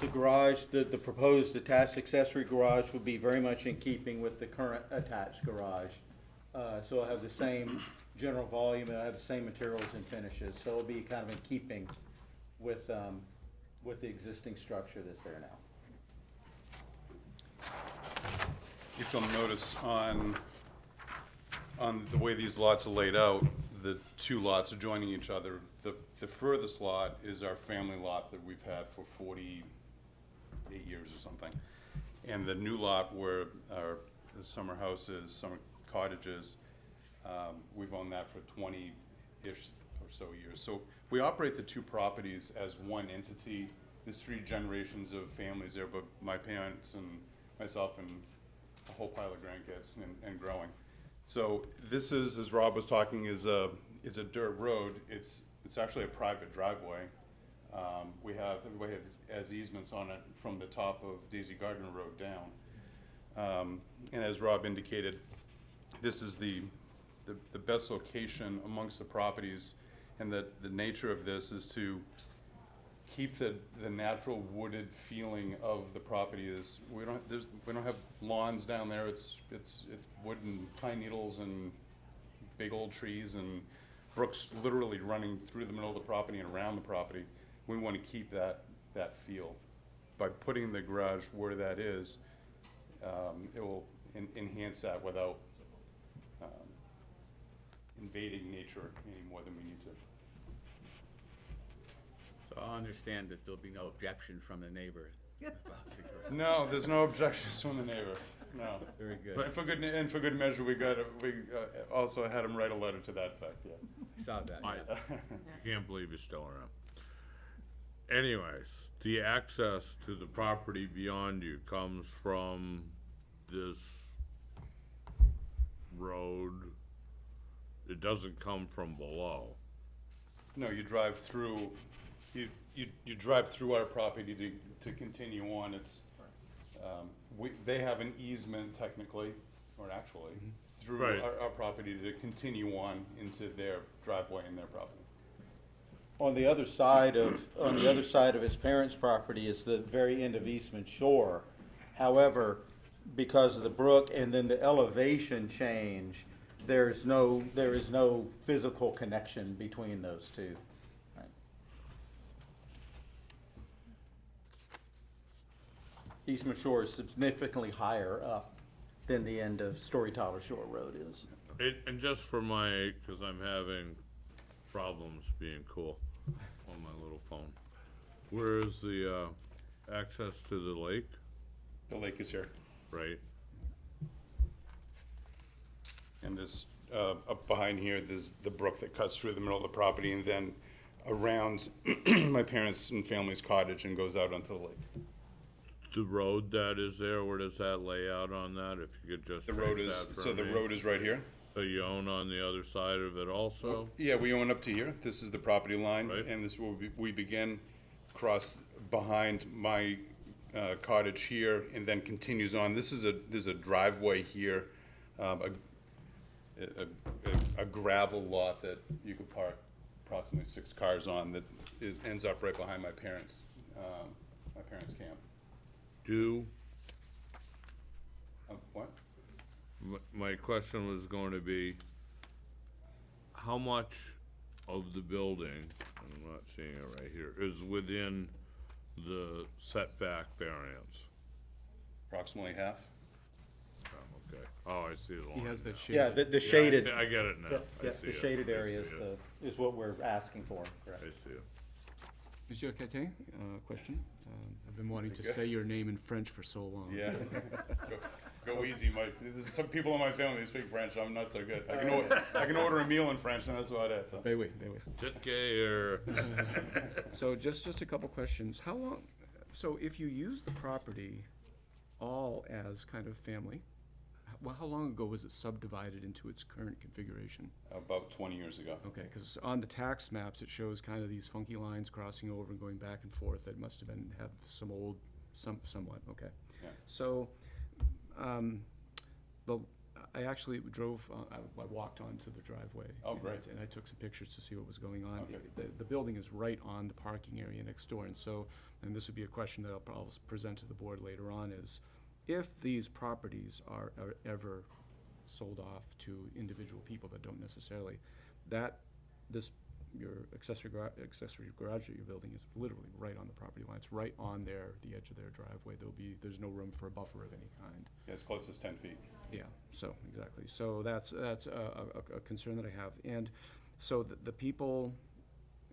the garage, the proposed attached accessory garage would be very much in keeping with the current attached garage. So it'll have the same general volume, it'll have the same materials and finishes, so it'll be kind of in keeping with the existing structure that's there now. If you'll notice on the way these lots are laid out, the two lots adjoining each other, the furthest lot is our family lot that we've had for 48 years or something. And the new lot where the summer house is, summer cottages, we've owned that for 20-ish or so years. So we operate the two properties as one entity. There's 3 generations of families there, but my parents and myself and a whole pile of grandkids and growing. So this is, as Rob was talking, is a dirt road. It's actually a private driveway. Everybody has easements on it from the top of Daisy Gardner Road down. And as Rob indicated, this is the best location amongst the properties, and that the nature of this is to keep the natural wooded feeling of the property. Is we don't have lawns down there. It's wood and pine needles and big old trees and brooks literally running through the middle of the property and around the property. We want to keep that feel. By putting the garage where that is, it will enhance that without invading nature any more than we need to. So I understand that there'll be no objection from the neighbor. No, there's no objections from the neighbor. No. Very good. But for good measure, we also had him write a letter to that effect. Yeah. I saw that. Yeah. I can't believe he's still around. Anyways, the access to the property beyond you comes from this road. It doesn't come from below. No, you drive through. You drive through our property to continue on. It's they have an easement technically, or actually, through Right. our property to continue on into their driveway and their property. On the other side of his parents' property is the very end of Eastman Shore. However, because of the brook and then the elevation change, there is no physical connection between those two. Right. Eastman Shore is significantly higher up than the end of Storyteller Shore Road is. And just for because I'm having problems being cool on my little phone. Where is the access to the lake? The lake is here. Right. And this, up behind here, there's the brook that cuts through the middle of the property and then around my parents' and family's cottage and goes out onto the lake. The road that is there, where does that lay out on that? If you could just The road trace is, that for so the me. road is right here. So you own on the other side of it also? Yeah, we own up to here. This is the property line. Right. And this is where we begin, cross behind my cottage here and then continues on. There's a driveway here, a gravel lot that you could park approximately 6 cars on that ends up right behind my parents' camp. What? My question was going to be, how much of the building, I'm not seeing it right here, is within the setback variance? Approximately half. Oh, okay. Oh, I see the line. He has that now. shade. Yeah, the Yeah, shaded. I get it now. I Yeah, see the it. shaded I area see it. is what we're asking for, correct? I see it. Monsieur Catin, question? I've been wanting to Okay. say your name in French for so long. Yeah. Go easy, Mike. There's some people in my family who speak French. I'm not so good. I can order a meal in French, and that's about it. So. Ben oui, ben oui. Titke or, So just a couple questions. How long, So if you use the property all as kind of family, well, how long ago was it subdivided into its current configuration? About 20 years ago. Okay, because on the tax maps, it shows kind of these funky lines crossing over and going back and forth. That must have been, have some old, somewhat, okay. Yeah. So, but I actually drove, I walked onto the driveway. Oh, great. And I took some pictures to see what was going on. Okay. The building is right on the parking area next door, and so, and this would be a question that I'll present to the board later on, is if these properties are ever sold off to individual people that don't necessarily, your accessory garage that you're building is literally right on the property line. It's right on the edge of their driveway. There's no room for a buffer of any kind. Yeah, as close as 10 feet. Yeah, so, exactly. So that's a concern that I have. And so the people,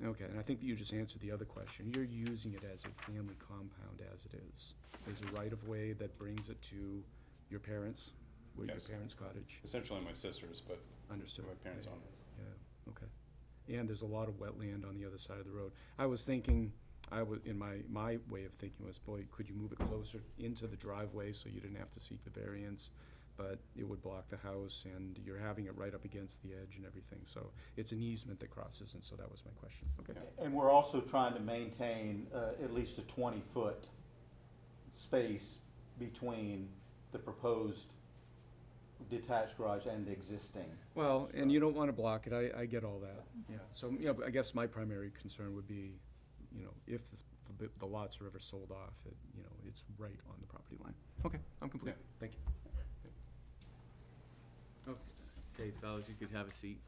okay, and I think that you just answered the other question. You're using it as a family compound as it is. There's a right-of-way that brings it to your parents, your Yes. parents' cottage. Essentially my sister's, but Understood. my parents own it. Yeah, okay. And there's a lot of wetland on the other side of the road. I was thinking, in my way of thinking was, boy, could you move it closer into the driveway so you didn't have to seek the variance? But it would block the house, and you're having it right up against the edge and everything. So it's an easement that crosses, and so that was my question. Okay. And we're also trying to maintain at least a 20-foot space between the proposed detached garage and the existing. Well, and you don't want to block it, I get all that, yeah. So, but I guess my primary concern would be, if the lots are ever sold off, it's right on the property line. Okay, I'm complete, thank you. Okay, fellas, you could have a seat.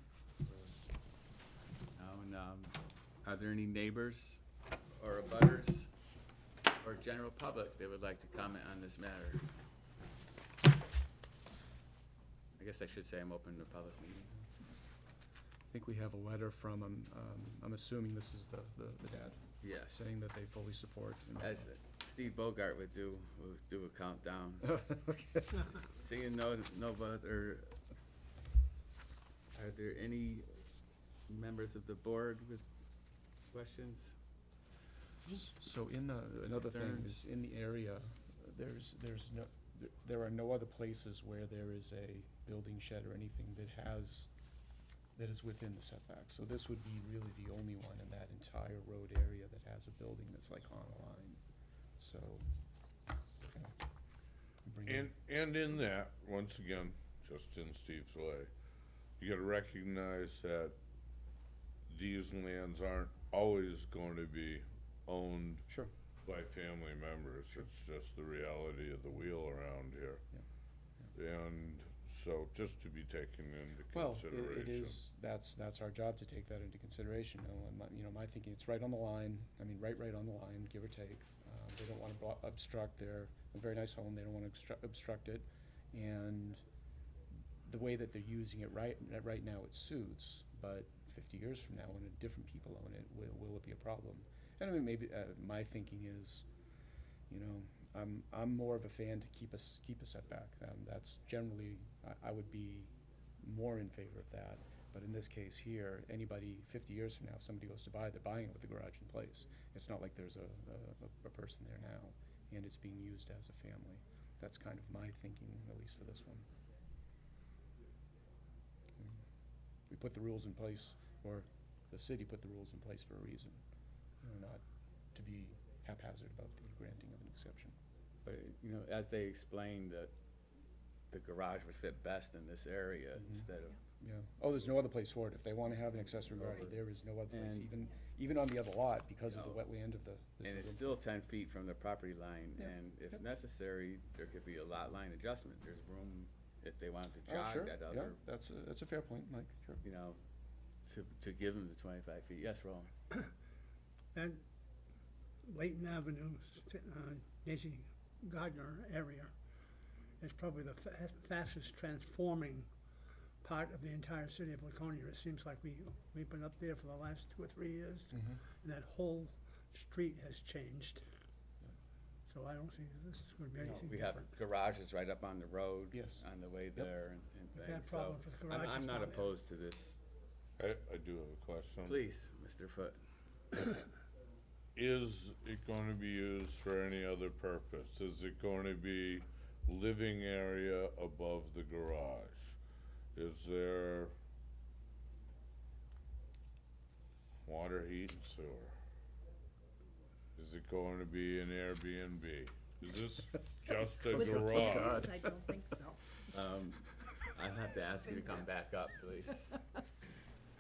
Now, and, are there any neighbors or abutters or general public that would like to comment on this matter? I guess I should say I'm open to public meeting. I think we have a letter from, I'm assuming this is the dad, Yes. saying that they fully support. As Steve Bogart would do a countdown. Seeing no other, are there any members of the board with questions? So another thing is, in the area, there are no other places where there is a building shed or anything that is within the setback. So this would be really the only one in that entire road area that has a building that's like on a line. So, And in that, once again, just in Steve's way, you gotta recognize that these lands aren't always going to be owned Sure. by family members. It's just the reality of the wheel around here. And so, just to be taken into Well, consideration. it is, that's our job to take that into consideration. And my thinking, it's right on the line, right on the line, give or take. They don't want to obstruct a very nice home, they don't want to obstruct it. And the way that they're using it right now, it suits, but 50 years from now, when different people own it, will it be a problem? And maybe, my thinking is, I'm more of a fan to keep a setback. That's generally, I would be more in favor of that. But in this case here, anybody 50 years from now, if somebody goes to buy it, they're buying it with the garage in place. It's not like there's a person there now, and it's being used as a family. That's kind of my thinking, at least for this one. We put the rules in place, or the city put the rules in place for a reason, not to be haphazard about the granting of an exception. But, as they explained, that the garage would fit best in this area instead of, Yeah. Oh, there's no other place for it. If they want to have an accessory garage, there is no other place, And- even on the other lot, because of the No. wetland of the. and it's still 10 feet from the property line, Yep. and if Yep. necessary, there could be a lot line adjustment. There's room if they wanted to Oh, jog sure, that yeah, other, that's a fair point, Mike, sure. to give them the 25 feet. Yes, Roland? That Layton Avenue, Daisy Gardner area is probably the fastest transforming part of the entire city of Laconia. It seems like we've been up there for the last 2 or 3 years, and that whole street has changed. So I don't think that this is going to be anything We have different. garages right up on the road. Yes. On the way there and We've things. had problems with garages I'm not down there. opposed to this. I do have a question. Please, Mr. Foote. is it gonna be used for any other purpose? Is it gonna be living area above the garage? Is there water, heat, and sewer? Is it going to be an Airbnb? Is this just a With the garage? plans, I don't think so. I have to ask you to come back up, please.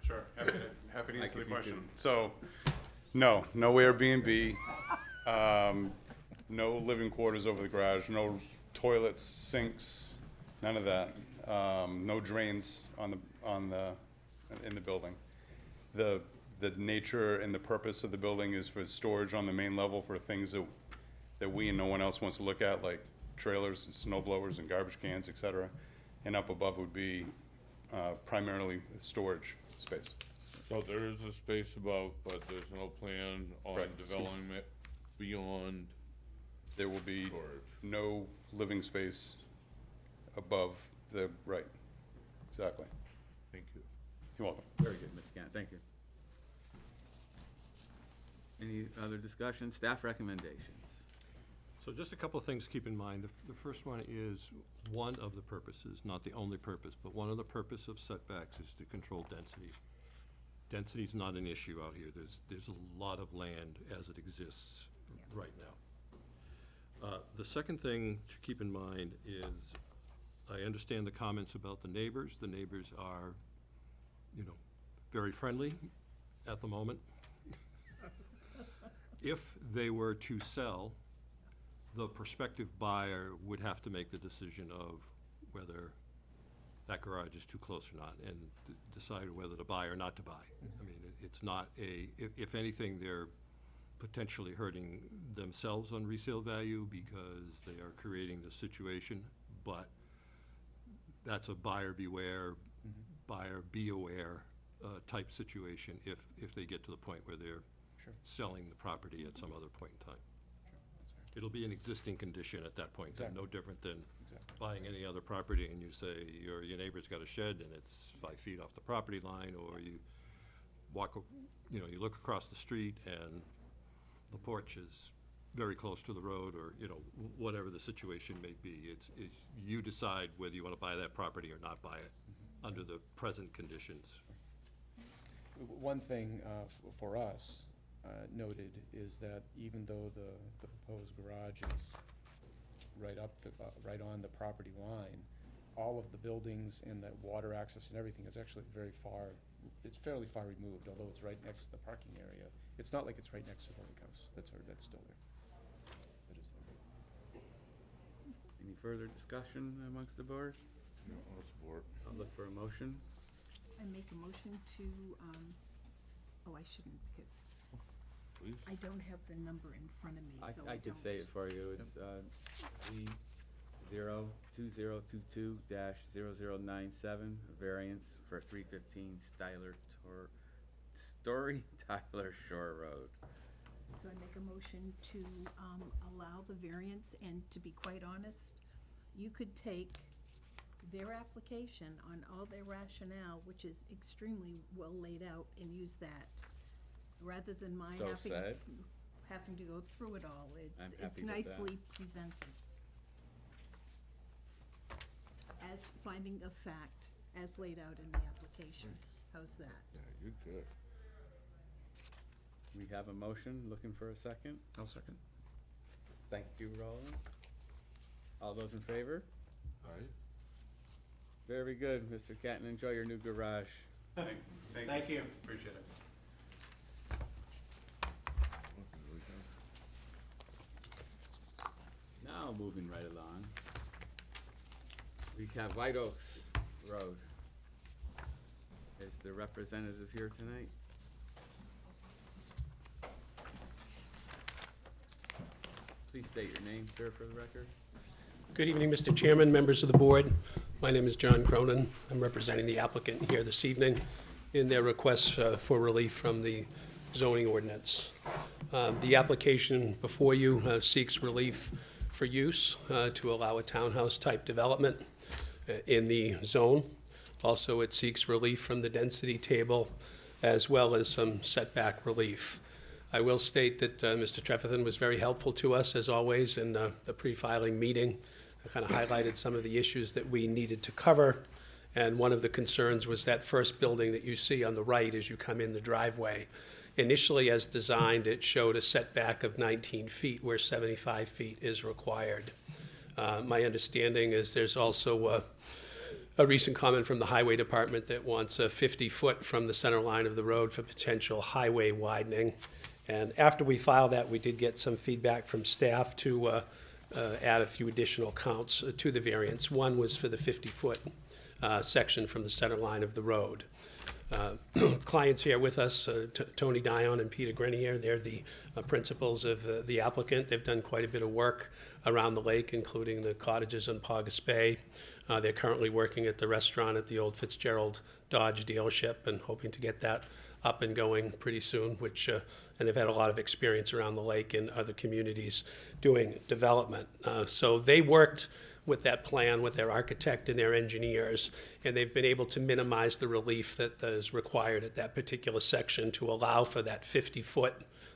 Sure, happy to Mike, answer the if you question. could- So, no Airbnb, no living quarters over the garage, no toilets, sinks, none of that. No drains in the building. The nature and the purpose of the building is for storage on the main level for things that we and no one else wants to look at, like trailers and snow blowers and garbage cans, et cetera. And up above would be primarily storage space. So there is a space above, but there's no plan on Right. developing it beyond There will be storage. no living space above the, right, exactly. Thank you. You're welcome. Very good, Mr. Gant, thank you. Any other discussion? Staff recommendations? So just a couple of things to keep in mind. The first one is, one of the purposes, not the only purpose, but one of the purpose of setbacks is to control density. Density is not an issue out here. There's a lot of land as it exists right now. The second thing to keep in mind is, I understand the comments about the neighbors. The neighbors are, very friendly at the moment. If they were to sell, the prospective buyer would have to make the decision of whether that garage is too close or not, and decide whether to buy or not to buy. I mean, it's not if anything, they're potentially hurting themselves on resale value because they are creating the situation, but that's a buyer beware, buyer be aware type situation if they get to the point where they're selling the property at some other point in time. It'll be an existing condition at that point, Exactly. no different than buying any other property and you say your neighbor's got a shed and it's 5 feet off the property line, or you walk, you look across the street and the porch is very close to the road, or, whatever the situation may be. It's you decide whether you want to buy that property or not buy it under the present conditions. One thing for us noted is that even though the proposed garage is right on the property line, all of the buildings and the water access and everything is actually it's fairly far removed, although it's right next to the parking area. It's not like it's right next to the lake house. That's still there. That is there. Any further discussion amongst the board? No, I'll support. I'll look for a motion. I make a motion to, I shouldn't, because Please. I don't have the number in front of me, so I could say it for you. It's Z02022-0097, variance for 315 Tyler Shore Road. So I make a motion to allow the variance, and to be quite honest, you could take their application on all their rationale, which is extremely well laid out, and use that, rather than my So said. having to go through it all. I'm It's happy with that. nicely presented. As finding of fact, as laid out in the application. How's that? Yeah, you're good. We have a motion, looking for a second. I'll second. Thank you, Roland. All those in favor? Aye. Very good, Mr. Catton, enjoy your new garage. Thank you. Appreciate it. Now, moving right along. We have White Oaks Road. Is the representative here tonight? Please state your name, sir, for the record. Good evening, Mr. Chairman, members of the board. My name is John Cronin. I'm representing the applicant here this evening in their request for relief from the zoning ordinance. The application before you seeks relief for use to allow a townhouse-type development in the zone. Also, it seeks relief from the density table, as well as some setback relief. I will state that Mr. Trefethan was very helpful to us, as always, in the pre-filing meeting. Kind of highlighted some of the issues that we needed to cover, and one of the concerns was that first building that you see on the right as you come in the driveway. Initially, as designed, it showed a setback of 19 feet where 75 feet is required. My understanding is there's also a recent comment from the Highway Department that wants 50 foot from the center line of the road for potential highway widening. And after we filed that, we did get some feedback from staff to add a few additional counts to the variance. One was for the 50-foot section from the center line of the road. Clients here with us, Tony Dion and Peter Grenier, they're the principals of the applicant. They've done quite a bit of work around the lake, including the cottages on Paugus Bay. They're currently working at the restaurant at the old Fitzgerald Dodge dealership and hoping to get that up and going pretty soon, which, and they've had a lot of experience around the lake in other communities doing development. So they worked with that plan with their architect and their engineers, and they've been able to minimize the relief that is required at that particular section to allow for that 50-foot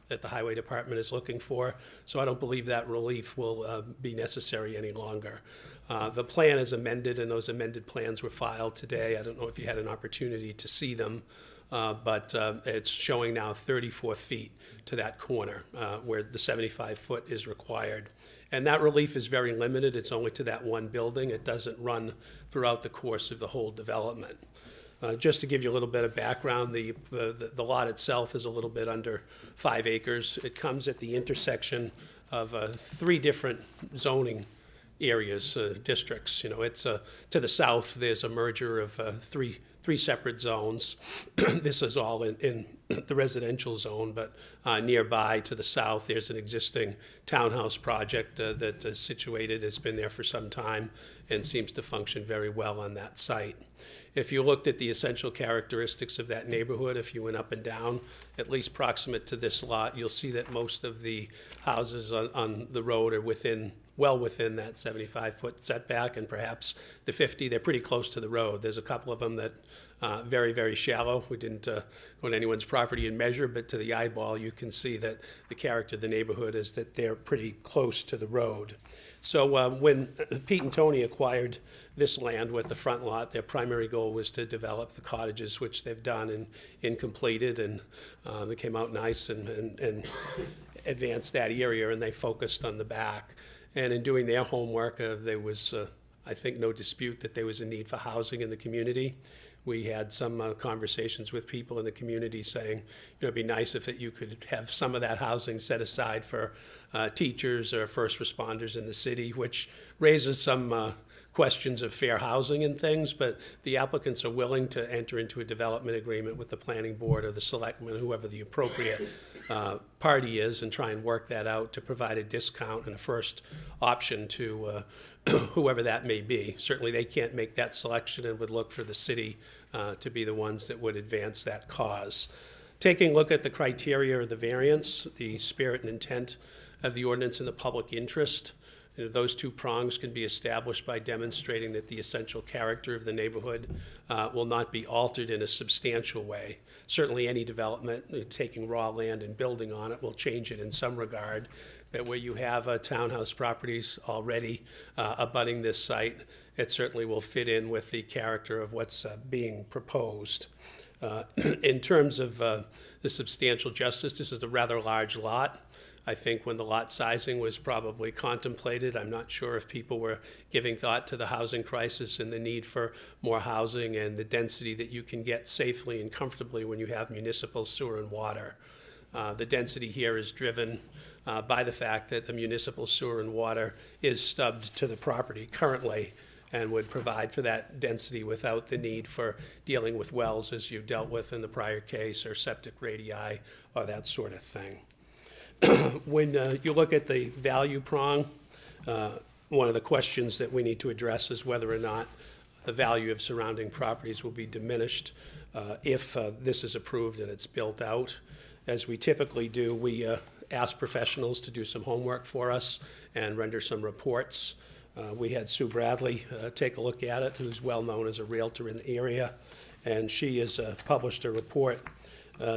that the Highway Department is looking for. So I don't believe that relief will be necessary any longer. The plan is amended, and those amended plans were filed today. I don't know if you had an opportunity to see them, but it's showing now 34 feet to that corner where the 75-foot is required. And that relief is very limited. It's only to that one building. It doesn't run throughout the course of the whole development. Just to give you a little bit of background, the lot itself is a little bit under 5 acres. It comes at the intersection of 3 different zoning areas, districts. You know, it's to the south, there's a merger of three separate zones. This is all in the residential zone, but nearby to the south, there's an existing townhouse project that is situated, has been there for some time, and seems to function very well on that site. If you looked at the essential characteristics of that neighborhood, if you went up and down, at least proximate to this lot, you'll see that most of the houses on the road are well within that 75-foot setback, and perhaps the 50. They're pretty close to the road. There's a couple of them that very, very shallow. We didn't go on anyone's property and measure, but to the eyeball, you can see that the character of the neighborhood is that they're pretty close to the road. So when Pete and Tony acquired this land with the front lot, their primary goal was to develop the cottages, which they've done and completed, and they came out nice and advanced that area, and they focused on the back. And in doing their homework, there was, I think, no dispute that there was a need for housing in the community. We had some conversations with people in the community saying, you know, it'd be nice if you could have some of that housing set aside for teachers or first responders in the city, which raises some questions of fair housing and things, but the applicants are willing to enter into a development agreement with the planning board or the selectmen, whoever the appropriate party is, and try and work that out to provide a discount and a first option to whoever that may be. Certainly they can't make that selection and would look for the city to be the ones that would advance that cause. Taking a look at the criteria of the variance, the spirit and intent of the ordinance and the public interest, you know, those 2 prongs can be established by demonstrating that the essential character of the neighborhood will not be altered in a substantial way. Certainly any development, taking raw land and building on it, will change it in some regard. But where you have townhouse properties already abutting this site, it certainly will fit in with the character of what's being proposed. In terms of the substantial justice, this is a rather large lot. I think when the lot sizing was probably contemplated, I'm not sure if people were giving thought to the housing crisis and the need for more housing and the density that you can get safely and comfortably when you have municipal sewer and water. The density here is driven by the fact that the municipal sewer and water is stubbed to the property currently and would provide for that density without the need for dealing with wells as you dealt with in the prior case, or septic radii, or that sort of thing. When you look at the value prong, one of the questions that we need to address is whether or not the value of surrounding properties will be diminished if this is approved and it's built out. As we typically do, we ask professionals to do some homework for us and render some reports. We had Sue Bradley take a look at it, who's well known as a realtor in the area, and she has published a report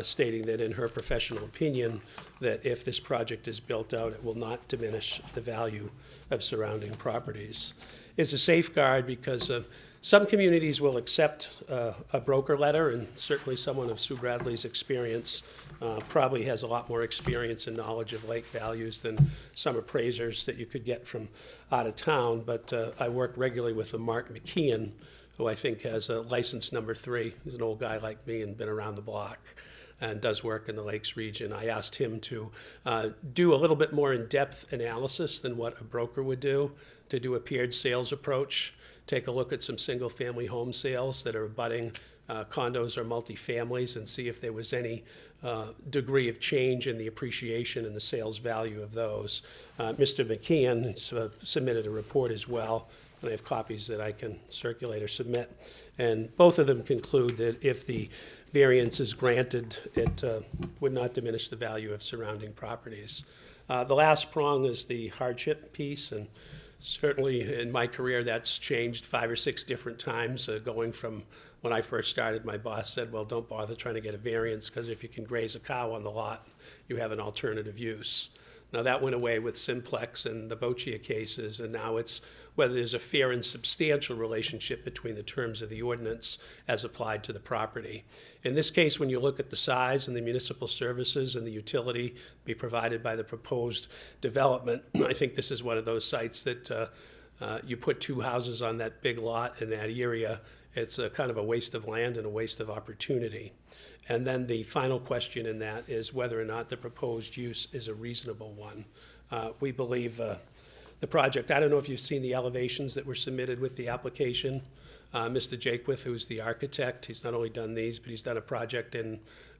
stating that in her professional opinion, that if this project is built out, it will not diminish the value of surrounding properties. It's a safeguard because some communities will accept a broker letter, and certainly someone of Sue Bradley's experience probably has a lot more experience and knowledge of lake values than some appraisers that you could get from out of town. But I work regularly with Mark McKeon, who I think has a license number 3. He's an old guy like me and been around the block and does work in the Lakes region. I asked him to do a little bit more in-depth analysis than what a broker would do, to do a paired sales approach, take a look at some single-family home sales that are abutting condos or multifamilies, and see if there was any degree of change in the appreciation and the sales value of those. Mr. McKeon submitted a report as well, and I have copies that I can circulate or submit. And both of them conclude that if the variance is granted, it would not diminish the value of surrounding properties. The last prong is the hardship piece, and certainly in my career that's changed 5 or 6 different times, going from when I first started, my boss said, well, don't bother trying to get a variance, because if you can graze a cow on the lot, you have an alternative use. Now, that went away with Simplex and the Boccia cases, and now it's whether there's a fair and substantial relationship between the terms of the ordinance as applied to the property. In this case, when you look at the size and the municipal services and the utility be provided by the proposed development, I think this is one of those sites that you put 2 houses on that big lot in that area. It's a kind of a waste of land and a waste of opportunity. And then the final question in that is whether or not the proposed use is a reasonable one. We believe the project, I don't know if you've seen the elevations that were submitted with the application. Mr. Jakewith, who's the architect, he's not only done these, but he's done a project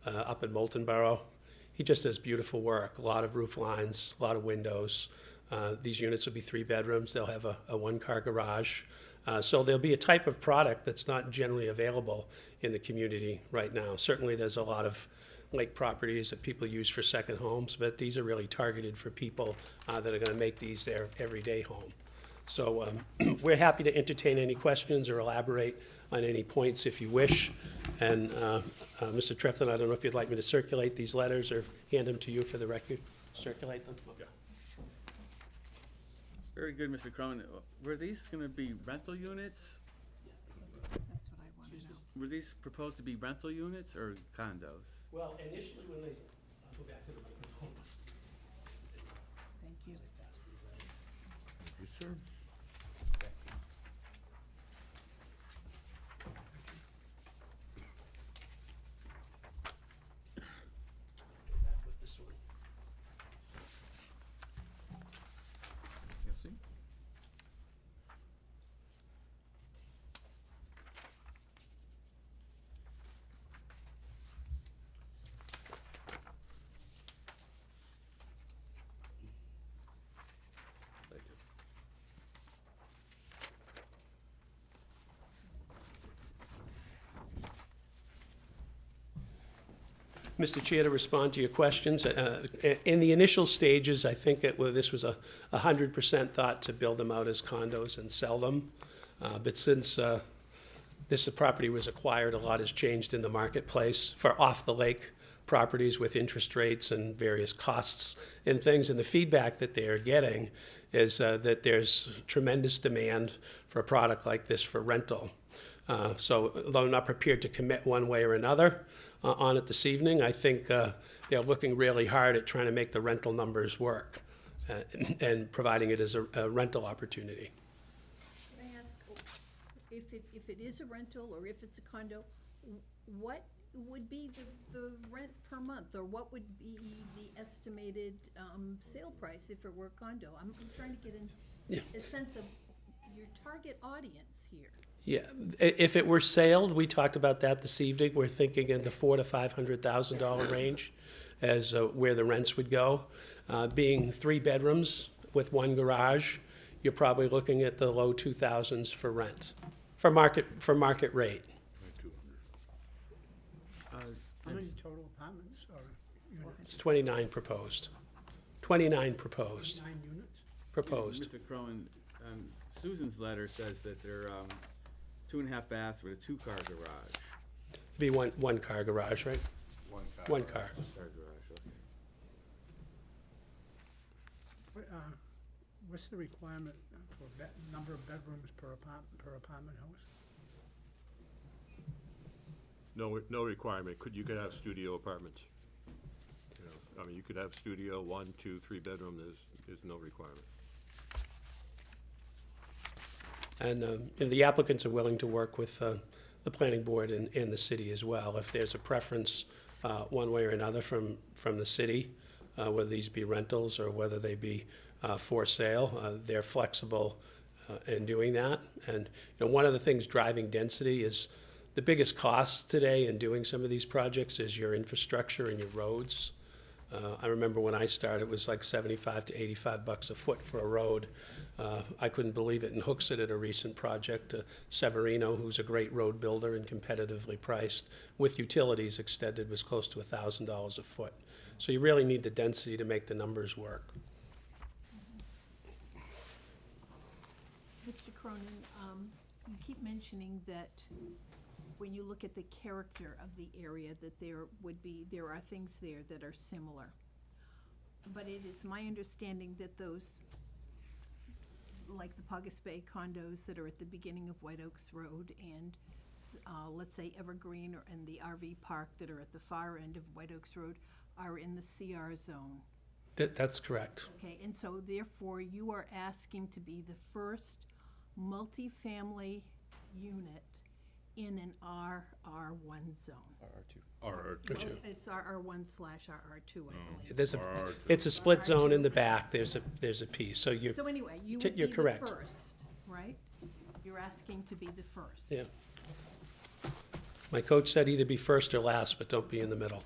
up in Moulton Borough. He just does beautiful work, a lot of roof lines, a lot of windows. These units will be 3 bedrooms. They'll have a 1-car garage. So there'll be a type of product that's not generally available in the community right now. Certainly there's a lot of lake properties that people use for second homes, but these are really targeted for people that are gonna make these their everyday home. So we're happy to entertain any questions or elaborate on any points if you wish. And Mr. Treflin, I don't know if you'd like me to circulate these letters or hand them to you for the record. Circulate them? Okay. Very good, Mr. Cronin. Were these gonna be rental units? That's what I want to know. Were these proposed to be rental units or condos? Well, initially when they, I'll go back to the microphone. Thank you. You, sir? Back with this one. Yes, sir. Mr. Chair, to respond to your questions, in the initial stages, I think this was a 100% thought to build them out as condos and sell them. But since this property was acquired, a lot has changed in the marketplace for off-the-lake properties with interest rates and various costs and things. And the feedback that they are getting is that there's tremendous demand for a product like this for rental. So although I'm not prepared to commit one way or another on it this evening, I think they're looking really hard at trying to make the rental numbers work and providing it as a rental opportunity. Can I ask, if it is a rental or if it's a condo, what would be the rent per month? Or what would be the estimated sale price if it were a condo? I'm trying to get a sense of your target audience here. Yeah, if it were sailed, we talked about that this evening. We're thinking in the $400,000 to $500,000 range as where the rents would go. Being 3 bedrooms with 1 garage, you're probably looking at the low 2,000s for rent, for market rate. How many total apartments or units? It's 29 proposed. 29 proposed. 9 units? Proposed. Mr. Cronin, Susan's letter says that they're 2.5 baths with a 2-car garage. Be one car garage, right? One car. What's the requirement for number of bedrooms per apartment house? No requirement. You could have studio apartments. You know, I mean, you could have studio, 1, 2, 3 bedroom, there's no requirement. And the applicants are willing to work with the planning board and the city as well. If there's a preference one way or another from the city, whether these be rentals or whether they be for sale, they're flexible in doing that. And you know, one of the things driving density is the biggest cost today in doing some of these projects is your infrastructure and your roads. I remember when I started, it was like 75 to 85 bucks a foot for a road. I couldn't believe it in Hooksett at a recent project. Severino, who's a great road builder and competitively priced, with utilities extended, was close to $1,000 a foot. So you really need the density to make the numbers work. Mr. Cronin, you keep mentioning that when you look at the character of the area, that there are things there that are similar. But it is my understanding that those, like the Paugus Bay condos that are at the beginning of White Oaks Road and, let's say Evergreen and the RV park that are at the far end of White Oaks Road are in the CR zone. That's correct. Okay, and so therefore you are asking to be the first multifamily unit in an RR1 zone. RR2. Well, it's RR1/RR2, I believe. There's RR2. it's a split zone in the back. There's a piece. So you're So anyway, you would be you're the correct. first, right? You're asking to be the first. Yeah. My coach said either be first or last, but don't be in the middle.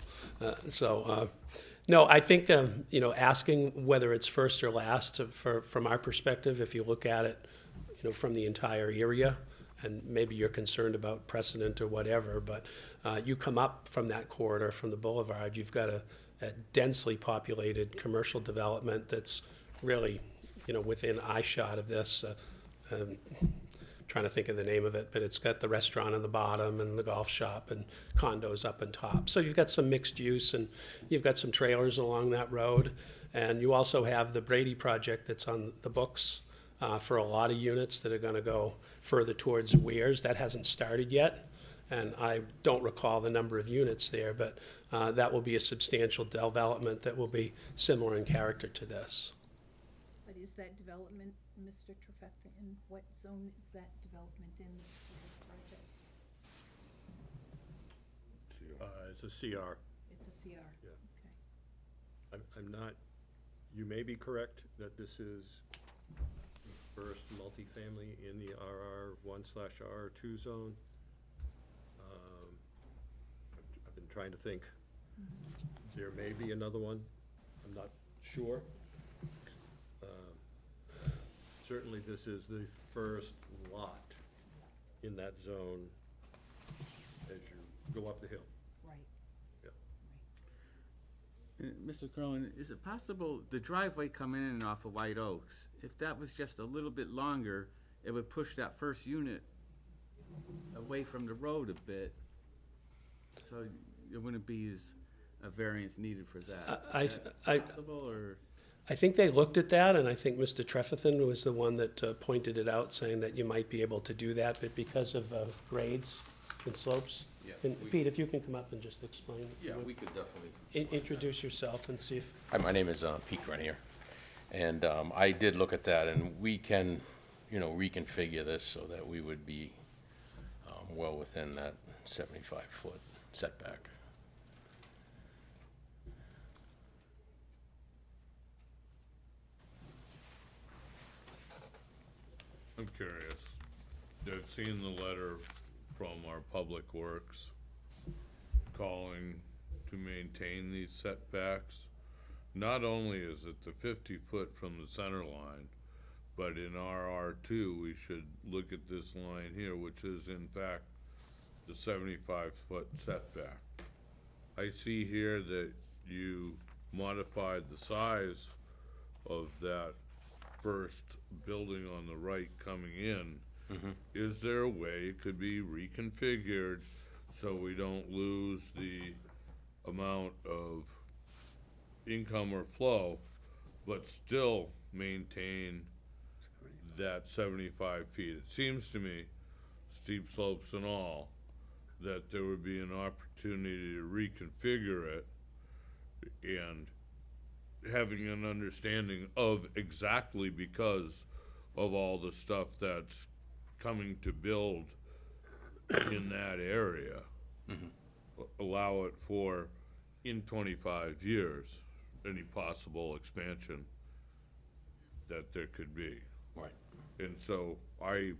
No, I think, you know, asking whether it's first or last, from our perspective, if you look at it, you know, from the entire area, and maybe you're concerned about precedent or whatever, but you come up from that corridor, from the boulevard, you've got a densely populated commercial development that's really, you know, within eyeshot of this. Trying to think of the name of it, but it's got the restaurant on the bottom and the golf shop and condos up on top. So you've got some mixed use and you've got some trailers along that road. And you also have the Brady project that's on the books for a lot of units that are gonna go further towards Weirs. That hasn't started yet. And I don't recall the number of units there, but that will be a substantial development that will be similar in character to this. But is that development, Mr. Trefethan, what zone is that development in the project? It's a CR. It's a CR? Yeah. Okay. I'm not, you may be correct that this is the first multifamily in the RR1/RR2 zone. I've been trying to think. There may be another one. I'm not sure. Certainly, this is the first lot in that zone as you go up the hill. Right. Yeah. Mr. Cronin, is it possible the driveway coming in and off of White Oaks, if that was just a little bit longer, it would push that first unit away from the road a bit, so it wouldn't be as a variance needed for that? Is that possible, or? I think they looked at that, and I think Mr. Trefethan was the one that pointed it out, saying that you might be able to do that, but because of grades and slopes. Yeah, And Pete, if you can come up and just explain. if you Yeah, would. we could definitely. Introduce yourself and see if, Hi, my name is Pete Grenier, and I did look at that, and we can, you know, reconfigure this so that we would be well within that 75-foot setback. I'm curious. I've seen the letter from our Public Works calling to maintain these setbacks. Not only is it the 50-foot from the center line, but in RR2, we should look at this line here, which is in fact the 75-foot setback. I see here that you modified the size of that first building on the right coming in. Is there a way it could be reconfigured so we don't lose the amount of income or flow, but still maintain that 75 feet. It seems to me, steep slopes and all, that there would be an opportunity to reconfigure it and having an understanding of exactly because of all the stuff that's coming to build in that area, allow it for, in 25 years, any possible expansion that there could be. Right. And so I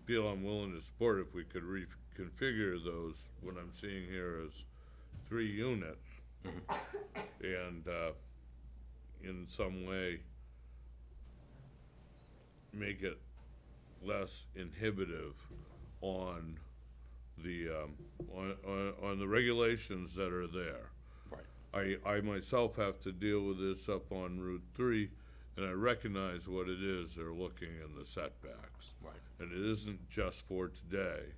feel I'm willing to support if we could reconfigure those, what I'm seeing here is 3 units. And, in some way, make it less inhibitive on the, on the regulations that are there. Right. I myself have to deal with this up on Route 3, and I recognize what it is they're looking in the setbacks. Right. And it isn't just for today,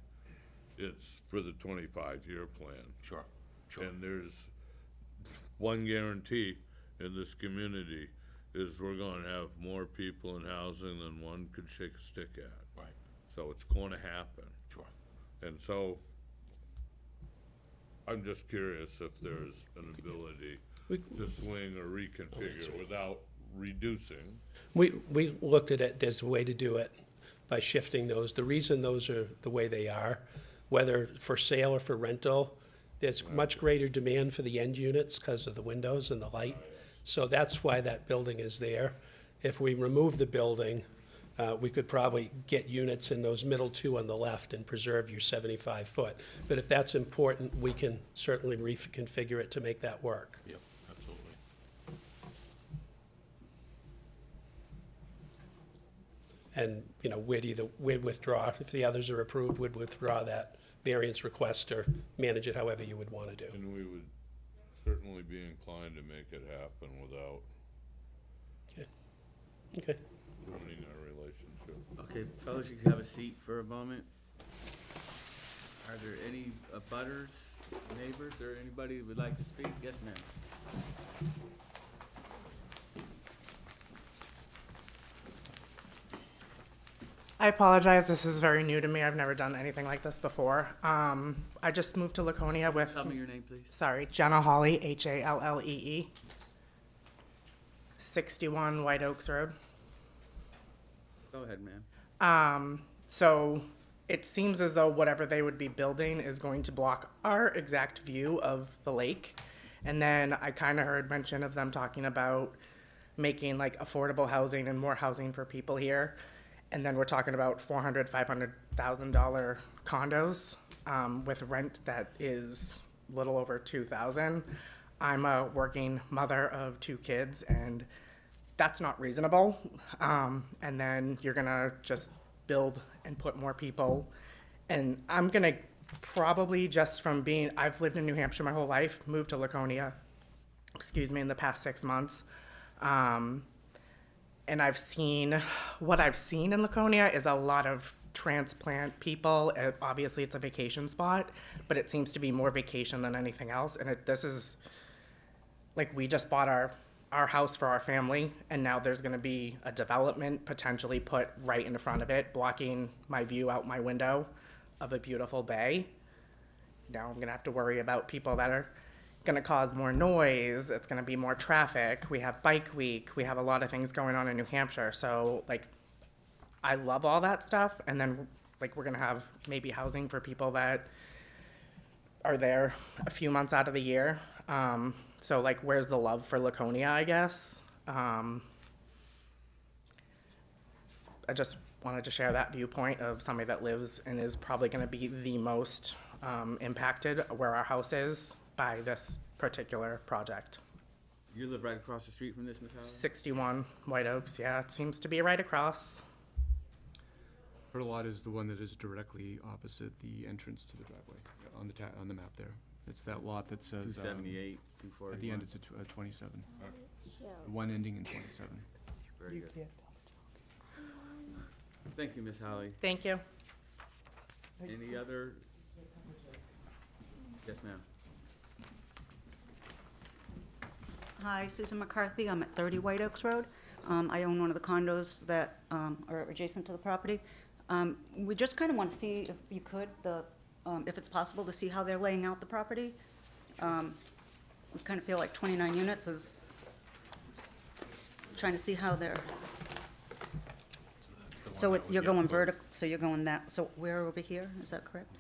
it's for the 25-year plan. Sure, sure. And there's one guarantee in this community is we're gonna have more people in housing than one could shake a stick at. Right. So it's gonna happen. Sure. And so, I'm just curious if there's an ability to swing or reconfigure without reducing. We looked at it, there's a way to do it by shifting those. The reason those are the way they are, whether for sale or for rental, there's much greater demand for the end units because of the windows and the light. So that's why that building is there. If we remove the building, we could probably get units in those middle 2 on the left and preserve your 75 foot. But if that's important, we can certainly reconfigure it to make that work. Yep, absolutely. And, you know, we'd withdraw, if the others are approved, we'd withdraw that variance request or manage it however you would want to do. And we would certainly be inclined to make it happen without Okay. ruining our relationship. Okay, fellas, you can have a seat for a moment. Are there any abutters, neighbors, or anybody who would like to speak? Yes, ma'am. I apologize, this is very new to me. I've never done anything like this before. I just moved to Laconia with, Tell me your name, please. sorry, Jenna Hawley, Hallee, 61 White Oaks Road. Go ahead, ma'am. So it seems as though whatever they would be building is going to block our exact view of the lake. And then I kind of heard mention of them talking about making like affordable housing and more housing for people here. And then we're talking about $400,000, $500,000 condos with rent that is a little over $2,000. I'm a working mother of 2 kids, and that's not reasonable. And then you're gonna just build and put more people. And I'm gonna probably just from being, I've lived in New Hampshire my whole life, moved to Laconia, in the past 6 months. And I've seen, what I've seen in Laconia is a lot of transplant people. Obviously, it's a vacation spot, but it seems to be more vacation than anything else. And this is, like, we just bought our house for our family, and now there's gonna be a development potentially put right in front of it, blocking my view out my window of a beautiful bay. Now I'm gonna have to worry about people that are gonna cause more noise, it's gonna be more traffic, we have bike week, we have a lot of things going on in New Hampshire, so like, I love all that stuff, and then like, we're gonna have maybe housing for people that are there a few months out of the year. So like, where's the love for Laconia, I guess? I just wanted to share that viewpoint of somebody that lives and is probably gonna be the most impacted where our house is by this particular project. You live right across the street from this, Ms. Howard? 61 White Oaks, yeah, it seems to be right across. Her lot is the one that is directly opposite the entrance to the driveway, on the map there. It's that lot that says. 278, 241. At the end, it's a 27. The one ending in 27. Very good. Thank you, Ms. Holly. Thank you. Any other? Yes, ma'am. Hi, Susan McCarthy. I'm at 30 White Oaks Road. I own one of the condos that are adjacent to the property. We just kind of want to see if you could, if it's possible to see how they're laying out the property. We kind of feel like 29 units is trying to see how they're, so you're going vertical, so you're going that, so we're over here, is that correct?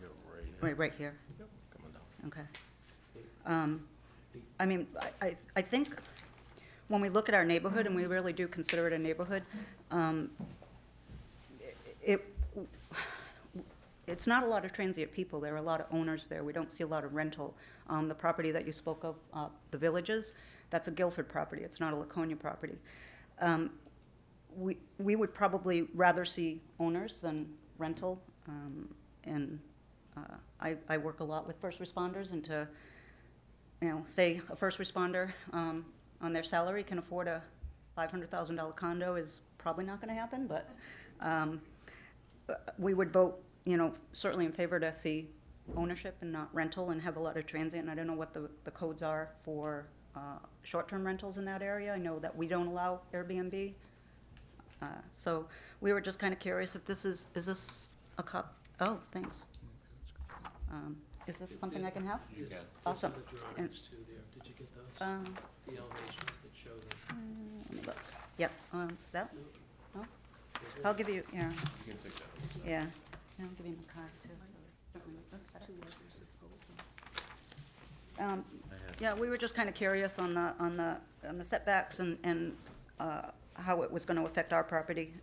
Right here. Okay. I mean, I think when we look at our neighborhood, and we really do consider it a neighborhood, it's not a lot of transient people. There are a lot of owners there. We don't see a lot of rental. The property that you spoke of, the Villages, that's a Guilford property. It's not a Laconia property. We would probably rather see owners than rental. I work a lot with first responders, and to, say a first responder on their salary can afford a $500,000 condo is probably not going to happen, but we would vote, certainly in favor to see ownership and not rental, and have a lot of transient. And I don't know what the codes are for short-term rentals in that area. I know that we don't allow Airbnb. So we were just kind of curious if this is this a oh, thanks. Is this something I can have? You can. Awesome. The drawings too there, did you get those? The elevations that show the. Let me look. Yep, that? No? I'll give you, yeah, You can take that. yeah. I'll give you my card too. Certainly, that's better. Yeah, we were just kind of curious on the setbacks and how it was going to affect our property.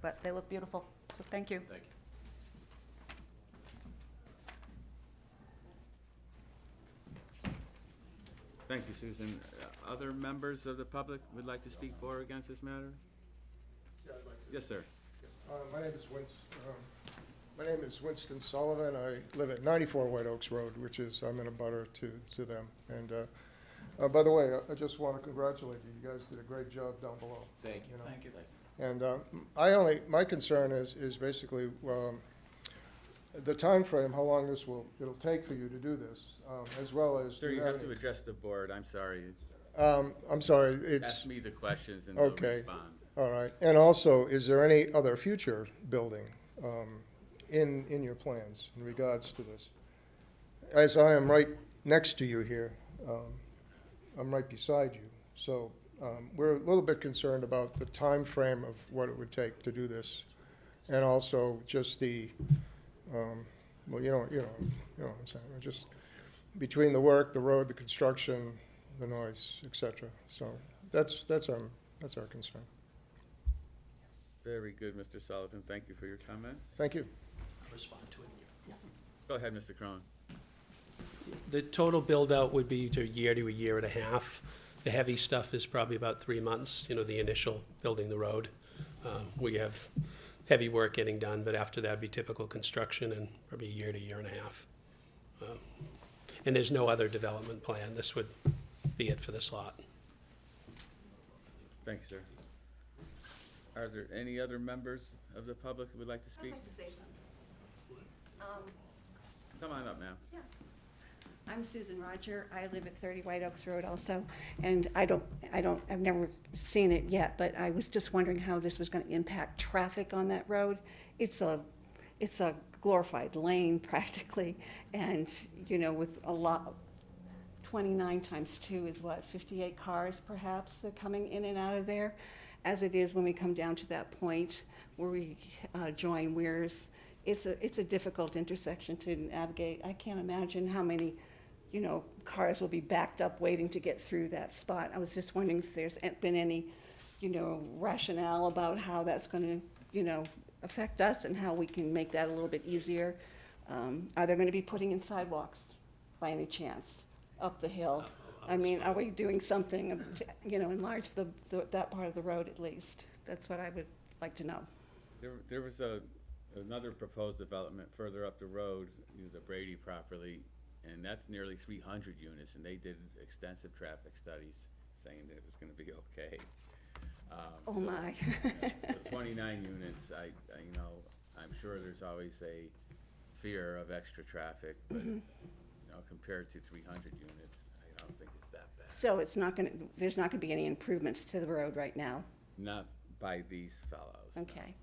But they look beautiful, so thank you. Thank you. Thank you, Susan. Other members of the public would like to speak for or against this matter? Yeah, I'd like to. Yes, sir. My name is Winston Sullivan. I live at 94 White Oaks Road, which is, I'm in a butter to them. And by the way, I just want to congratulate you. You guys did a great job down below. Thank you. Thank you. And my concern is basically the time frame, how long it'll take for you to do this, as well as. Sir, you have to address the board. I'm sorry. I'm sorry, it's. Ask me the questions and we'll Okay. respond. All right. And also, is there any other future building in your plans in regards to this? As I am right next to you here, I'm right beside you. So we're a little bit concerned about the time frame of what it would take to do this, and also just the, well, you know what I'm saying. Just between the work, the road, the construction, the noise, etc. So that's our concern. Very good, Mr. Sullivan. Thank you for your comments. Thank you. I'll respond to it. Go ahead, Mr. Crone. The total build-out would be to a year and a half. The heavy stuff is probably about 3 months, the initial building the road. We have heavy work getting done, but after that would be typical construction and probably a year to year and a half. And there's no other development plan. This would be it for this lot. Thank you, sir. Are there any other members of the public who would like to speak? I'd like to say something. Come on up, ma'am. Yeah. I'm Susan Roger. I live at 30 White Oaks Road also, and I've never seen it yet, but I was just wondering how this was going to impact traffic on that road. It's a glorified lane practically, and with a lot. 29 times 2 is what, 58 cars perhaps that are coming in and out of there. As it is when we come down to that point where we join Weirs, it's a difficult intersection to navigate. I can't imagine how many, cars will be backed up waiting to get through that spot. I was just wondering if there's been any, rationale about how that's going to, affect us and how we can make that a little bit easier. Are they going to be putting in sidewalks by any chance up the hill? I mean, are we doing something to, enlarge that part of the road at least? That's what I would like to know. There was another proposed development further up the road, the Brady property, and that's nearly 300 units, and they did extensive traffic studies saying that it was going to be okay. Oh my. So 29 units, I'm sure there's always a fear of extra traffic, but compared to 300 units, don't think it's that bad. So it's not gonna, there's not gonna be any improvements to the road right now? Not by these fellows. no. Okay.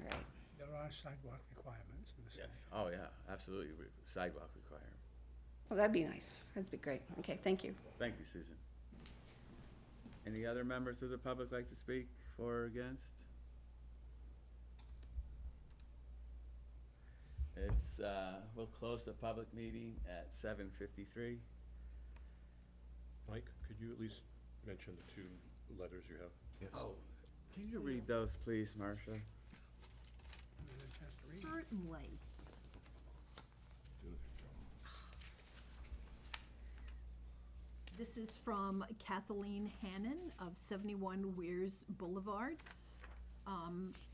All right. There are sidewalk requirements in the city. Yes, oh yeah, absolutely, sidewalk requirement. Well, that'd be nice. That'd be great. Okay, thank you. Thank you, Susan. Any other members of the public like to speak for or against? It's, we'll close the public meeting at 7:53. Mike, could you at least mention the two letters you have? Yes. Oh, can you read those, please, Marcia? Certainly. This is from Kathleen Hannon of 71 Weirs Boulevard.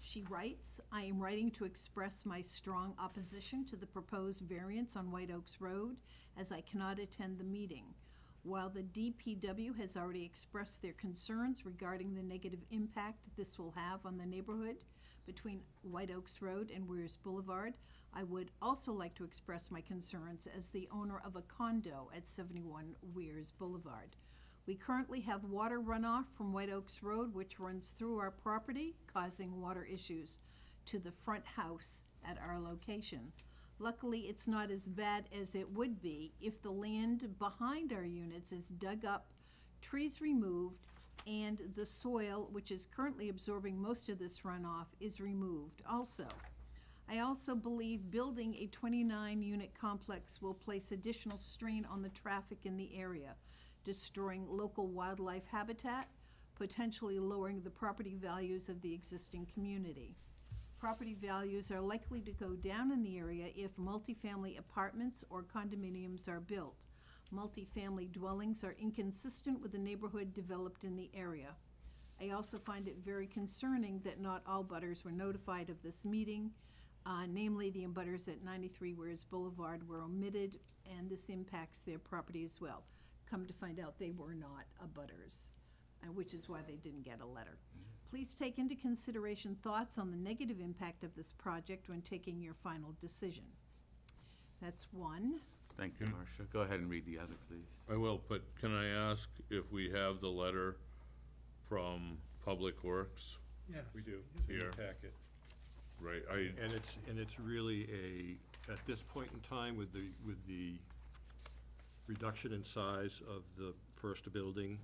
She writes, "I am writing to express my strong opposition to the proposed variance on White Oaks Road, as I cannot attend the meeting. While the DPW has already expressed their concerns regarding the negative impact this will have on the neighborhood between White Oaks Road and Weirs Boulevard, I would also like to express my concerns as the owner of a condo at 71 Weirs Boulevard. We currently have water runoff from White Oaks Road, which runs through our property, causing water issues to the front house at our location. Luckily, it's not as bad as it would be if the land behind our units is dug up, trees removed, and the soil, which is currently absorbing most of this runoff, is removed also. I also believe building a 29-unit complex will place additional strain on the traffic in the area, destroying local wildlife habitat, potentially lowering the property values of the existing community. Property values are likely to go down in the area if multifamily apartments or condominiums are built. Multifamily dwellings are inconsistent with the neighborhood developed in the area. I also find it very concerning that not all butters were notified of this meeting. Namely, the abutters at 93 Weirs Boulevard were omitted, and this impacts their property as well. Come to find out, they were not abutters, which is why they didn't get a letter. Please take into consideration thoughts on the negative impact of this project when taking your final decision." That's one. Thank you, Marcia. Go ahead and read the other, please. I will, but can I ask if we have the letter from Public Works Yeah. We do, it's in here? your packet. Right, And it's really at this point in time, with the reduction in size of the first building,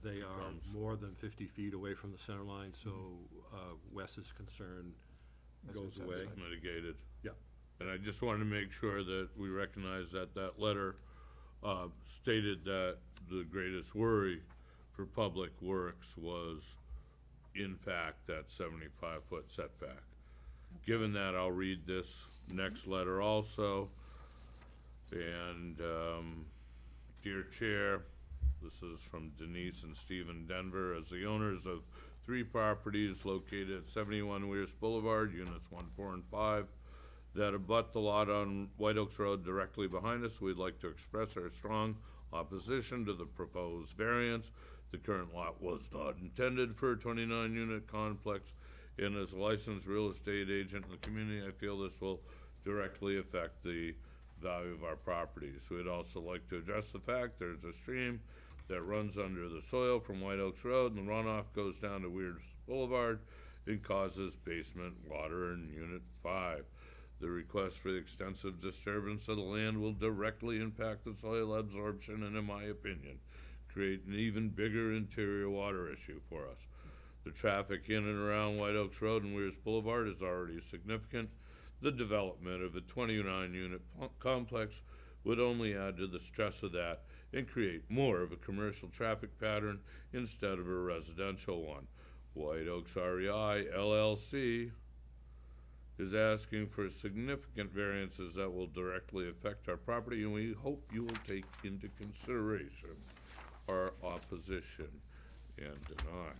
they are more than 50 feet away from the center line, so Wes's concern goes away. It's mitigated. Yeah. And I just wanted to make sure that we recognize that that letter stated that the greatest worry for Public Works was, in fact, that 75-foot setback. Given that, I'll read this next letter also. And, Dear Chair, this is from Denise and Stephen Denver. As the owners of 3 properties located at 71 Weirs Boulevard, units 1, 4, and 5, that abut the lot on White Oaks Road directly behind us, we'd like to express our strong opposition to the proposed variance. The current lot was not intended for a 29-unit complex, and as a licensed real estate agent in the community, I feel this will directly affect the value of our properties. We'd also like to address the fact there's a stream that runs under the soil from White Oaks Road, and the runoff goes down to Weirs Boulevard and causes basement water in Unit 5. The request for the extensive disturbance of the land will directly impact the soil absorption and, in my opinion, create an even bigger interior water issue for us. The traffic in and around White Oaks Road and Weirs Boulevard is already significant. The development of a 29-unit complex would only add to the stress of that and create more of a commercial traffic pattern instead of a residential one. White Oaks REI LLC is asking for significant variances that will directly affect our property, and we hope you will take into consideration our opposition and deny.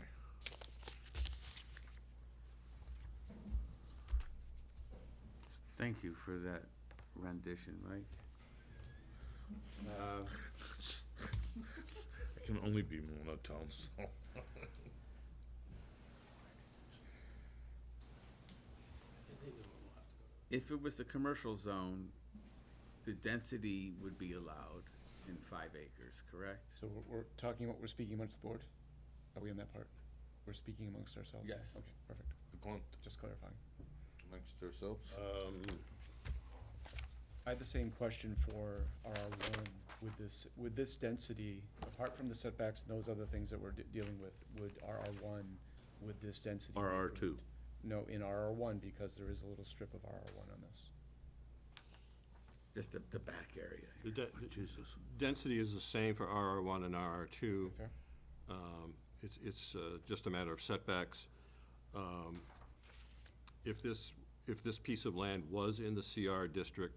Thank you for that rendition, Mike. I can only be monotone, so. If it was the commercial zone, the density would be allowed, talking 5 acres, correct? So we're talking, we're speaking amongst the board? Are we on that part? We're speaking amongst ourselves? Yes. Okay, perfect. Just clarifying. Amongst ourselves? I had the same question for RR1 with this density, apart from the setbacks and those other things that we're dealing with, would RR1, with this density? be RR2. approved? No, in RR1, because there is a little strip of RR1 on this. Just the back area. The density is the same for RR1 and RR2. Fair? It's just a matter of setbacks. If this piece of land was in the CR district,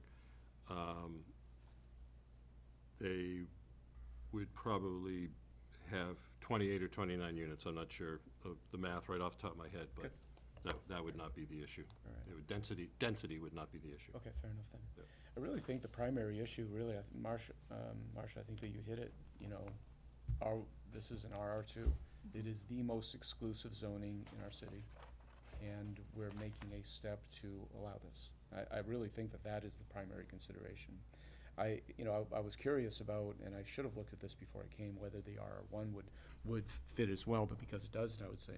they would probably have 28 or 29 units. I'm not sure of the math right off the top of my head, but that would not be the issue. All right. It would, density would not be the issue. Okay, fair enough then. I really think the primary issue, really, Marcia, I think that you hit it, you know, this is an RR2. It is the most exclusive zoning in our city, and we're making a step to allow this. I really think that that is the primary consideration. I was curious about, and I should have looked at this before I came, whether the RR1 would fit as well, but because it doesn't, I would say,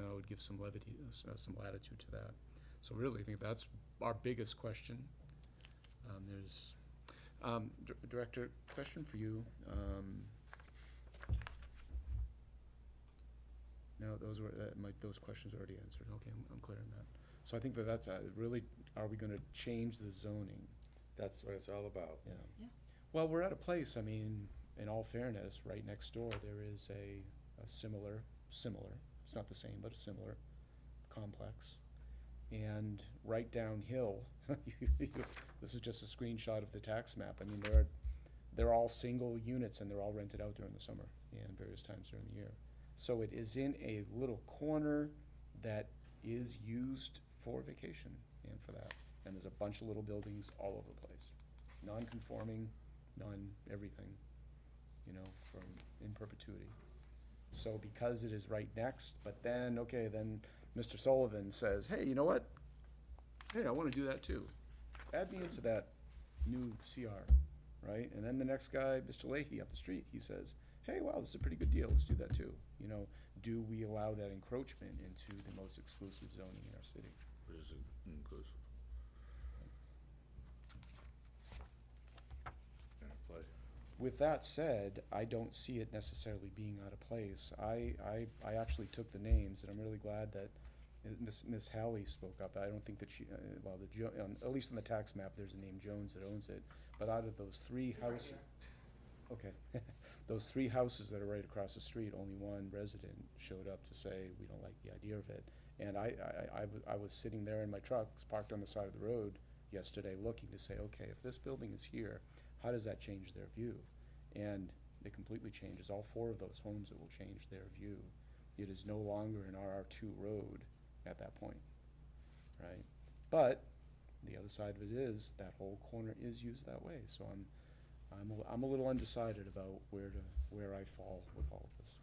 I would give some levity, some latitude to that. So really, I think that's our biggest question. Director, question for you. No, those questions are already answered. Okay, I'm clear on that. So I think that's really, are we gonna change the zoning? That's what it's all about. Yeah. Yeah. Well, we're at a place, I mean, in all fairness, right next door, there is a similar, it's not the same, but a similar complex. And right downhill, this is just a screenshot of the tax map. I mean, they're all single units and they're all rented out during the summer and various times during the year. So it is in a little corner that is used for vacation and for that. And there's a bunch of little buildings all over the place. Non-conforming, everything, you know, from in perpetuity. So because it is right next, but then, okay, then Mr. Sullivan says, hey, you know what? Hey, I wanna do that too. Add me into that new CR, right? And then the next guy, Mr. Leahy up the street, he says, hey, wow, this is a pretty good deal, let's do that too. You know, do we allow that encroachment into the most exclusive zoning in our city? It is inclusive. With that said, I don't see it necessarily being out of place. I actually took the names, and I'm really glad that Miss Hallie spoke up. I don't think that she, at least on the tax map, there's a name Jones that owns it. But out of those 3 houses, okay, those 3 houses that are right across the street, only one resident showed up to say, we don't like the idea of it. And I was sitting there in my truck, parked on the side of the road yesterday, looking to say, okay, if this building is here, how does that change their view? And it completely changes. All 4 of those homes, it will change their view. It is no longer an RR2 road at that point, right? But the other side of it is that whole corner is used that way. So I'm a little undecided about where I fall with all of this.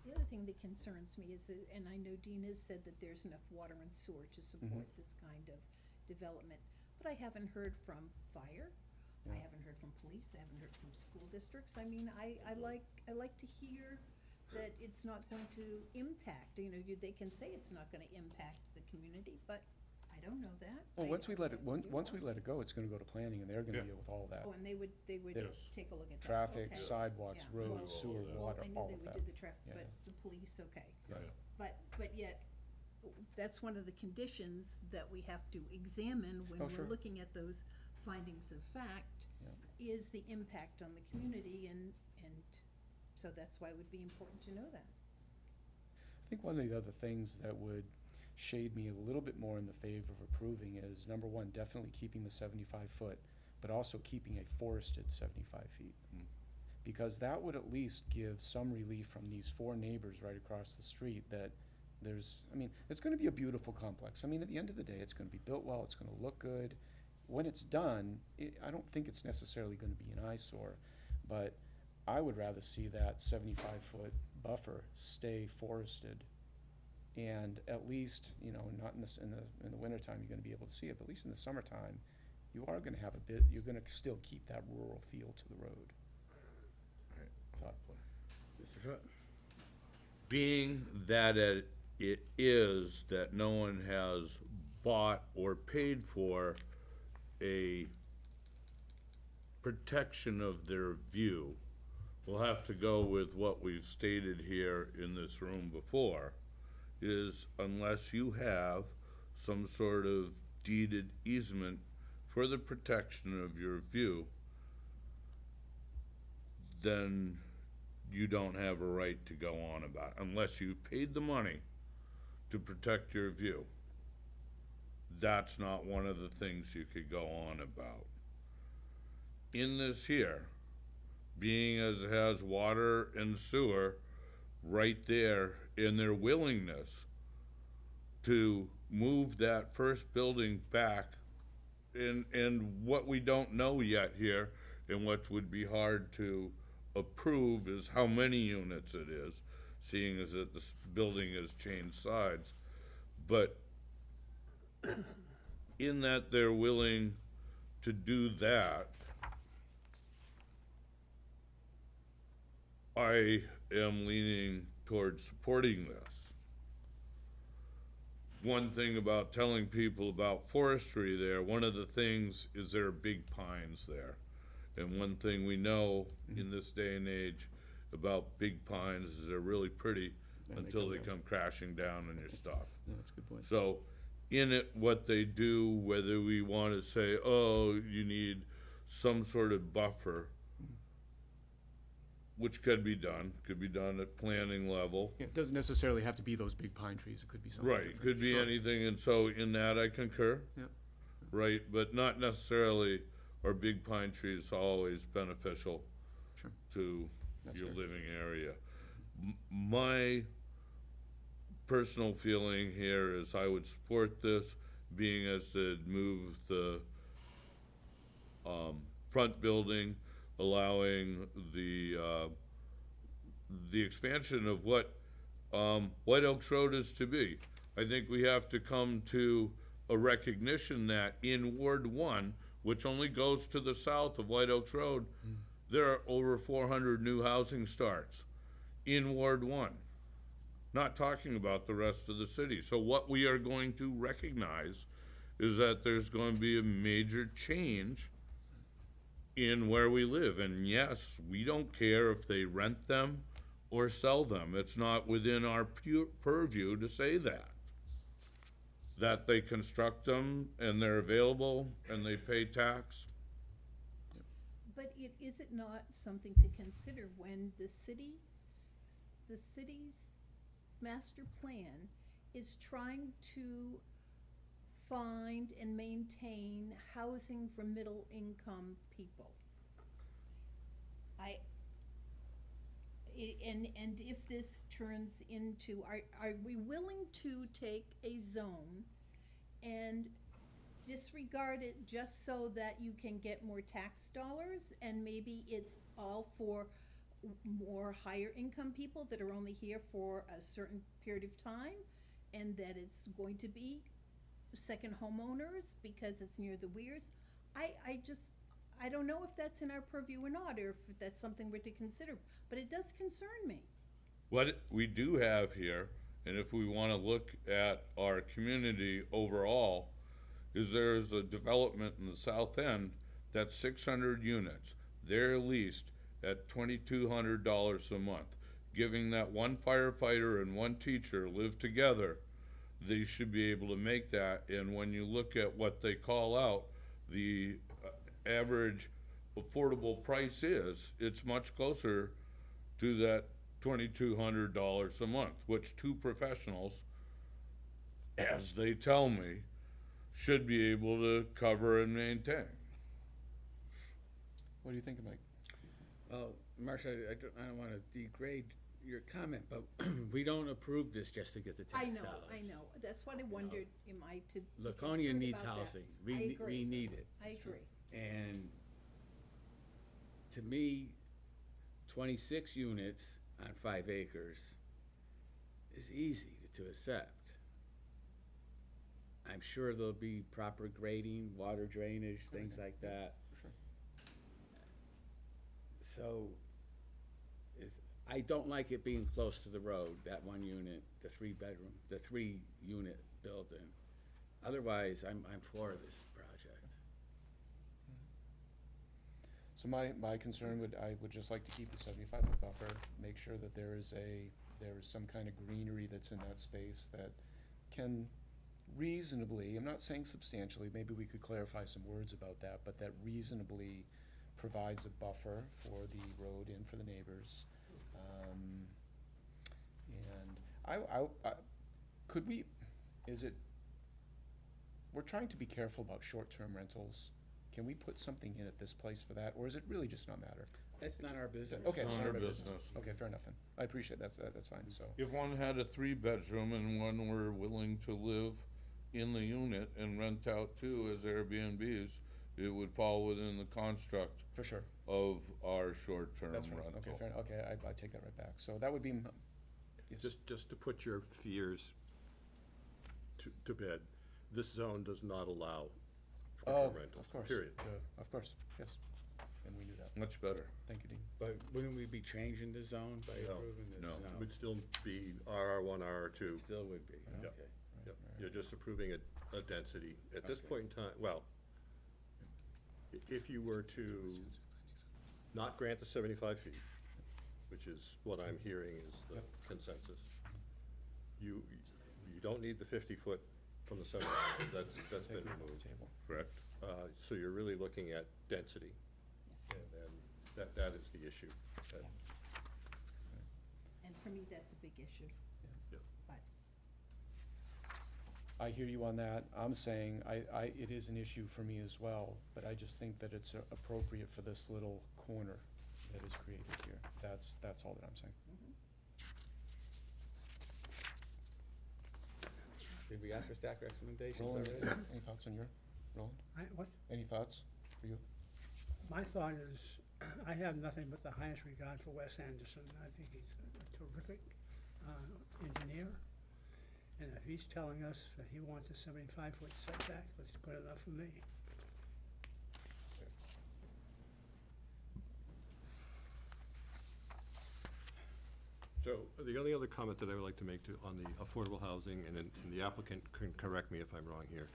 The other thing that concerns me is that, and I know Dean has said that there's enough water and sewer to support this kind of development, but I haven't heard from fire. I haven't heard from police, I haven't heard from school districts. I mean, I like to hear that it's not going to impact, you know, they can say it's not gonna impact the community, but I don't know that. Well, once we let it go, it's gonna go to planning, and they're gonna deal with all that. Oh, and they would Yes. take a look at that. Traffic, Okay. sidewalks, Yeah. roads, sewer, water, all of that. I knew they would do the traffic, Yeah. but the police, okay. Yeah. But yet, that's one of the conditions that we have to examine when Oh, we're sure. looking at those findings of fact, is the impact on the community, and so that's why it would be important to know that. I think one of the other things that would shade me a little bit more in the favor of approving is, number one, definitely keeping the 75 foot, but also keeping a forested 75 feet. Because that would at least give some relief from these 4 neighbors right across the street that it's gonna be a beautiful complex. I mean, at the end of the day, it's gonna be built well, it's gonna look good. When it's done, I don't think it's necessarily gonna be an eyesore, but I would rather see that 75-foot buffer stay forested. And at least, you know, not in the wintertime, you're gonna be able to see it, but at least in the summertime, you are gonna have you're gonna still keep that rural feel to the road. thoughtfully. Mr. Foot? Being that it is that no one has bought or paid for a protection of their view, we'll have to go with what we've stated here in this room before, is unless you have some sort of deeded easement for the protection of your view, then you don't have a right to go on about it, unless you paid the money to protect your view. That's not one of the things you could go on about. In this here, being as it has water and sewer right there, in their willingness to move that first building back, and what we don't know yet here, and what would be hard to approve, is how many units it is, seeing as that this building has changed sides. But in that they're willing to do that, I am leaning towards supporting this. One thing about telling people about forestry there, one of the things is there are big pines there. And one thing we know in this day and age about big pines is they're really pretty until they come crashing down on your stuff. No, that's a good point. So in it, what they do, whether we want to say, oh, you need some sort of buffer, which could be done at planning level. It doesn't necessarily have to be those big pine trees, it could be something Right, different. could be Sure. anything, and so in that I concur. Yep. Right, but not necessarily are big pine trees always beneficial Sure. to That's your fair. living area. My personal feeling here is I would support this, being as to move the front building, allowing the expansion of what White Oaks Road is to be. I think we have to come to a recognition that in Ward 1, which only goes to the south of White Oaks Road, there are over 400 new housing starts in Ward 1. Not talking about the rest of the city. So what we are going to recognize is that there's going to be a major change in where we live. And yes, we don't care if they rent them or sell them. It's not within our purview to say that. That they construct them and they're available and they pay tax. But is it not something to consider when the city's master plan is trying to find and maintain housing for middle income people? And if this turns into, are we willing to take a zone and disregard it just so that you can get more tax dollars, and maybe it's all for more higher income people that are only here for a certain period of time, and that it's going to be second homeowners because it's near the weirs? I don't know if that's in our purview or not, or if that's something we're to consider, but it does concern me. What we do have here, and if we want to look at our community overall, is there's a development in the south end that's 600 units. They're leased at $2,200 a month. Giving that one firefighter and one teacher live together, they should be able to make that. And when you look at what they call out, the average affordable price is, it's much closer to that $2,200 a month, which two professionals, as they tell me, should be able to cover and maintain. What do you think, Mike? Well, Marcia, I don't want to degrade your comment, but we don't approve this just to get the tax dollars. I know, that's what I wondered, am I to be Laconia concerned needs about that? housing. I agree. We need it. I agree. And to me, 26 units on 5 acres is easy to accept. I'm sure there'll be proper grading, water drainage, things like that. Sure. So I don't like it being close to the road, that one unit, the 3-bedroom, the 3-unit building. Otherwise, I'm for this project. So my concern I would just like to keep the 75-foot buffer, make sure that there is some kind of greenery that's in that space that can reasonably, I'm not saying substantially, maybe we could clarify some words about that, but that reasonably provides a buffer for the road and for the neighbors. And could we, we're trying to be careful about short-term rentals. Can we put something in at this place for that, or is it really just not matter? It's not our business. Okay, It's it's not not our our business. business. Okay, fair enough then. I appreciate that's fine, so. If one had a 3-bedroom and one were willing to live in the unit and rent out too as Airbnbs, it would fall within the construct For sure. of our short-term That's rental. right, okay, fair enough. Okay, I take that right back. So that would be, yes. Just to put your fears to bed, this zone does not allow Oh, short-term rentals, of course. period. Of course, yes. And we knew that. Much better. Thank you, Dean. But wouldn't we be changing the zone by No, approving this? no. It would still be RR1, RR2. Still would be, Yep. okay. Yep. You're just approving a density. At this Okay. point in time, well, if you were to not grant the 75 feet, which is what I'm hearing is the consensus, you don't need the 50-foot from the 75, that's been removed. Correct. So you're really looking at density, and that is the issue. And for me, that's a big issue. Yeah. But I hear you on that. I'm saying it is an issue for me as well, but I just think that it's appropriate for this little corner that is created here. That's all that I'm saying. Did we ask for staff recommendations Roland, already? any thoughts on your, Roland? What? Any thoughts for you? My thought is, I have nothing but the highest regard for Wes Anderson. I think he's a terrific engineer. And if he's telling us that he wants a 75-foot setback, that's good enough for me. So the only other comment that I would like to make on the affordable housing, and the applicant can correct me if I'm wrong here.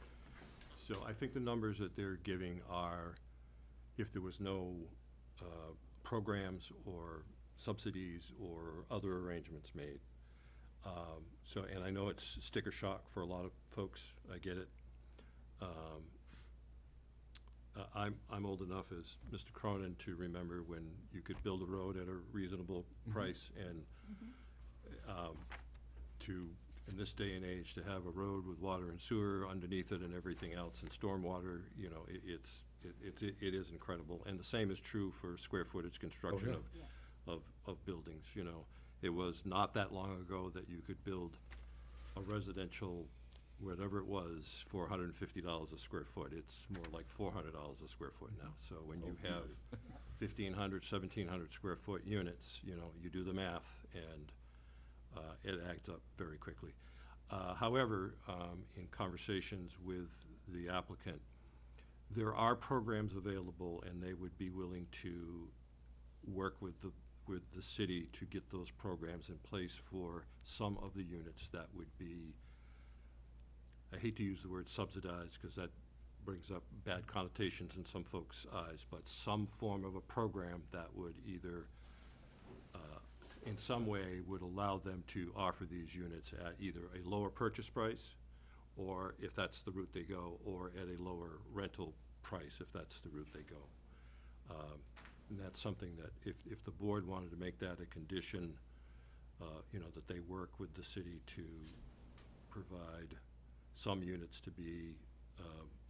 So I think the numbers that they're giving are, if there was no programs or subsidies or other arrangements made. And I know it's sticker shock for a lot of folks, I get it. I'm old enough as Mr. Cronin to remember when you could build a road at a reasonable price, and in this day and age, to have a road with water and sewer underneath it and everything else, and stormwater, it is incredible. And the same is true for square footage construction of buildings, It was not that long ago that you could build a residential, whatever it was, for $150 a square foot. It's more like $400 a square foot now. So when you have 1,500, 1,700 square foot units, you do the math, and it adds up very quickly. However, in conversations with the applicant, there are programs available, and they would be willing to work with the city to get those programs in place for some of the units that would be, I hate to use the word subsidized because that brings up bad connotations in some folks' eyes, but some form of a program that would either, in some way, would allow them to offer these units at either a lower purchase price, or if that's the route they go, or at a lower rental price if that's the route they go. And that's something that if the board wanted to make that a condition, that they work with the city to provide some units to be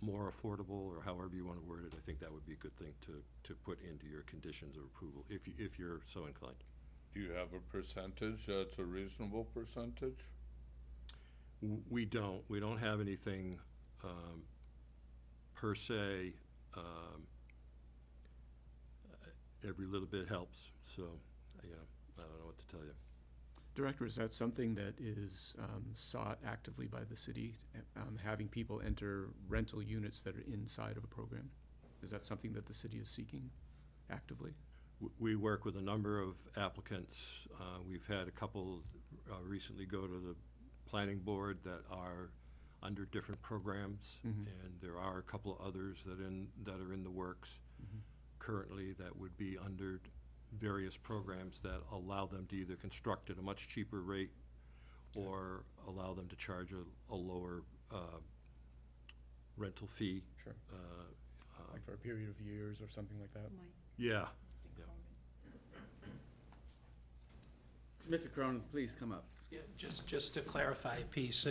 more affordable, or however you want to word it, I think that would be a good thing to put into your conditions of approval, if you're so inclined. Do you have a percentage that's a reasonable percentage? We don't have anything per se. Every little bit helps, so, I don't know what to tell you. Director, is that something that is sought actively by the city, having people enter rental units that are inside of a program? Is that something that the city is seeking actively? We work with a number of applicants. We've had a couple recently go to the planning board that are under different programs, and there are a couple of others that are in the works currently that would be under various programs that allow them to either construct at a much cheaper rate or allow them to charge a lower rental fee. Sure. Like for a period of years or something like that? Yeah. Mr. Cronin, please come up. Yeah, just to clarify a piece,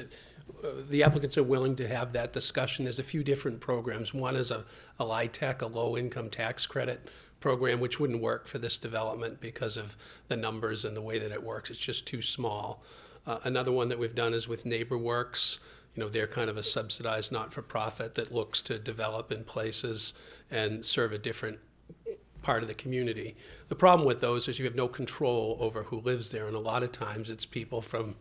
the applicants are willing to have that discussion. There's a few different programs. One is a LIHTC, a low-income tax credit program, which wouldn't work for this development because of the numbers and the way that it works. It's just too small. Another one that we've done is with NeighborWorks. You know, they're kind of a subsidized not-for-profit that looks to develop in places and serve a different part of the community. The problem with those is you have no control over who lives there, and a lot of times it's people from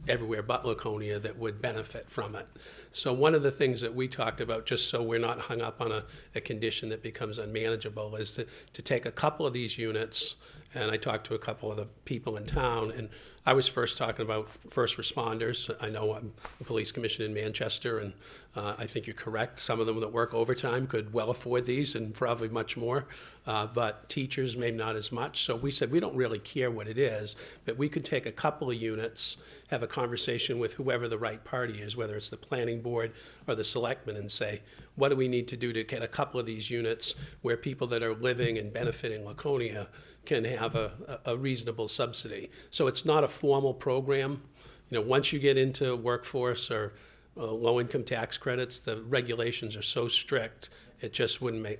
everywhere but Laconia that would benefit from it. So one of the things that we talked about, just so we're not hung up on a condition that becomes unmanageable, is to take a couple of these units, and I talked to a couple of the people in town, and I was first talking about first responders. I know I'm the police commissioner in Manchester, and I think you're correct. Some of them that work overtime could well afford these and probably much more, but teachers maybe not as much. So we said we don't really care what it is, but we could take a couple of units, have a conversation with whoever the right party is, whether it's the planning board or the selectmen, and say, what do we need to do to get a couple of these units where people that are living and benefiting Laconia can have a reasonable subsidy. So it's not a formal program. You know, once you get into workforce or low-income tax credits, the regulations are so strict, it just wouldn't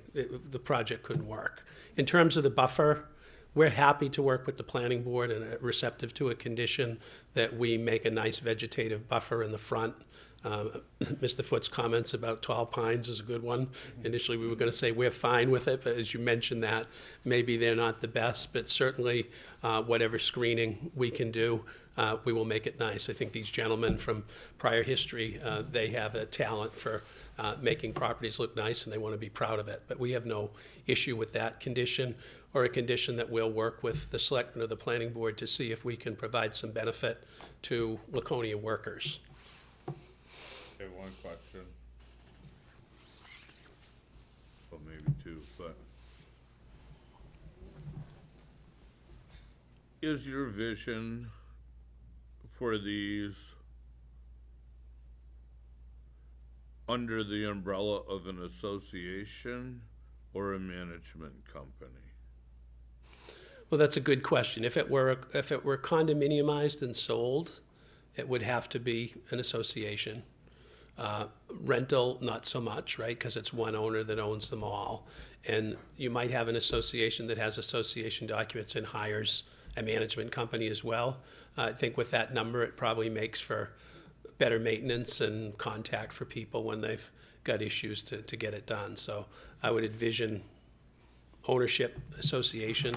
the project couldn't work. In terms of the buffer, we're happy to work with the planning board and are receptive to a condition that we make a nice vegetative buffer in the front. Mr. Foot's comments about tall pines is a good one. Initially, we were going to say we're fine with it, but as you mentioned that, maybe they're not the best, but certainly whatever screening we can do, we will make it nice. I think these gentlemen from prior history, they have a talent for making properties look nice, and they want to be proud of it. But we have no issue with that condition, or a condition that we'll work with the selectmen or the planning board to see if we can provide some benefit to Laconia workers. Okay, one question. Well, maybe two, but is your vision for these under the umbrella of an association or a management company? Well, that's a good question. If it were condominiumized and sold, it would have to be an association. Rental, not so much, right? Because it's one owner that owns them all. And you might have an association that has association documents and hires a management company as well. I think with that number, it probably makes for better maintenance and contact for people when they've got issues to get it done. So I would envision ownership, association,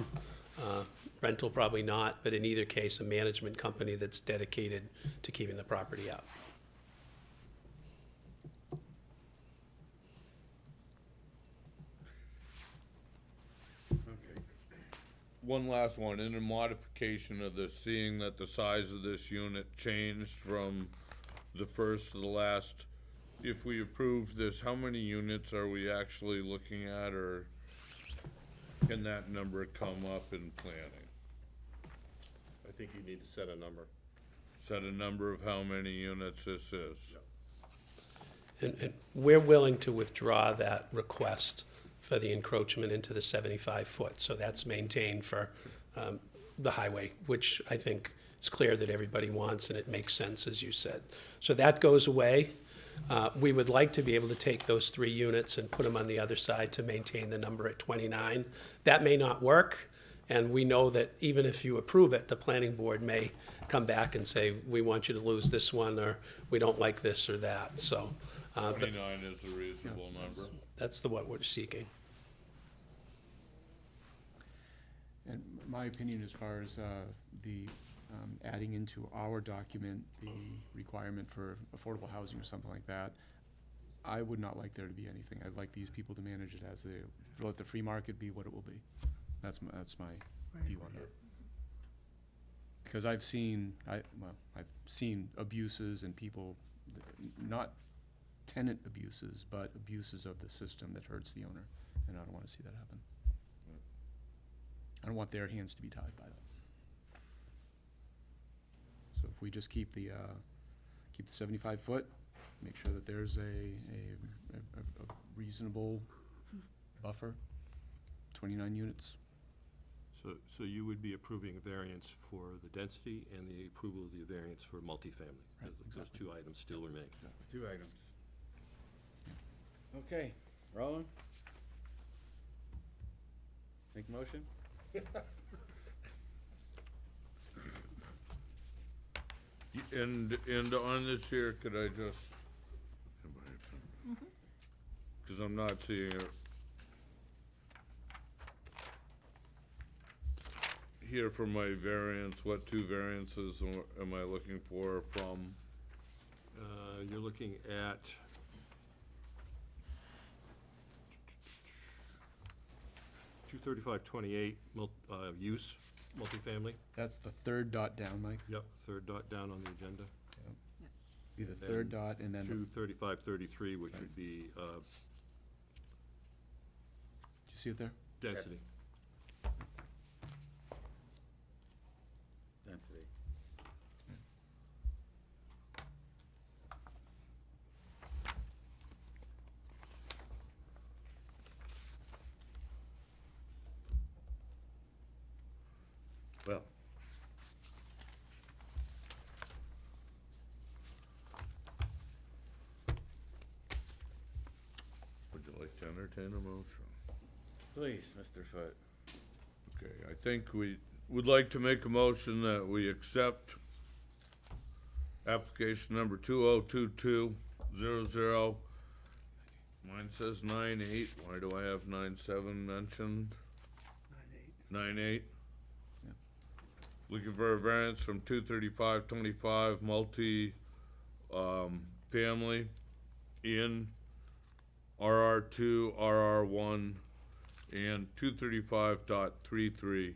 rental probably not, but in either case, a management company that's dedicated to keeping the property up. One last one, in a modification of this, seeing that the size of this unit changed from the first to the last, if we approve this, how many units are we actually looking at, or can that number come up in planning? I think you need to set a number. Set a number of how many units this is? And we're willing to withdraw that request for the encroachment into the 75 foot. So that's maintained for the highway, which I think is clear that everybody wants, and it makes sense, as you said. So that goes away. We would like to be able to take those 3 units and put them on the other side to maintain the number at 29. That may not work, and we know that even if you approve it, the planning board may come back and say, we want you to lose this one, or we don't like this or that. So 29 is a reasonable number. That's what we're seeking. And my opinion as far as the adding into our document the requirement for affordable housing or something like that, I would not like there to be anything. I'd like these people to manage it as they let the free market be what it will be. That's my view on that. Because I've seen abuses and people, not tenant abuses, but abuses of the system that hurts the owner, and I don't wanna see that happen. I don't want their hands to be tied by that. So if we just keep the 75 foot, make sure that there's a reasonable buffer, 29 units. So you would be approving a variance for the density and the approval of the variance for multifamily? Right, Those exactly. 2 items still remain. Two items. Okay, Roland? Make a motion? And on this here, could I just, because I'm not seeing it here for my variance, what 2 variances am I looking for from? You're looking at 23528, use, multifamily. That's the third dot down, Mike. Yep, third dot down on the agenda. Be the And third dot, and then, did 23533, which would be you see it there? density. Density. Well. Would you like to entertain a motion? Please, Mr. Foot. Okay, I think we would like to make a motion that we accept application number 202200. Mine says 9-8, why do I have 9-7 mentioned? 9-8. Looking for a variance from 23525 multi, family in RR2, RR1, and 235.33,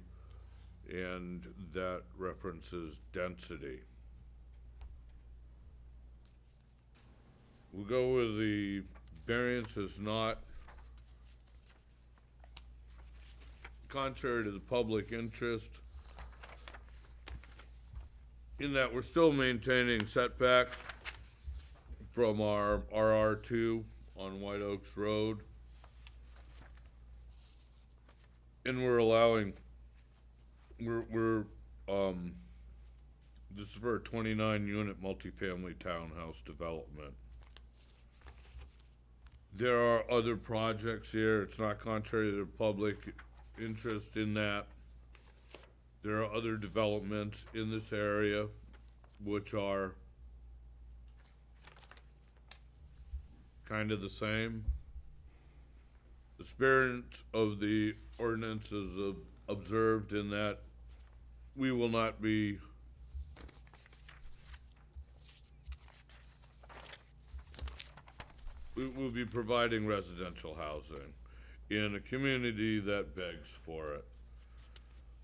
and that references density. We'll go with the variance is not contrary to the public interest, in that we're still maintaining setbacks from our RR2 on White Oaks Road. And we're allowing, this is for a 29-unit multifamily townhouse development. There are other projects here, it's not contrary to the public interest in that. There are other developments in this area which are kind of the same. The spirit of the ordinance is observed in that we will not be we will be providing residential housing in a community that begs for it.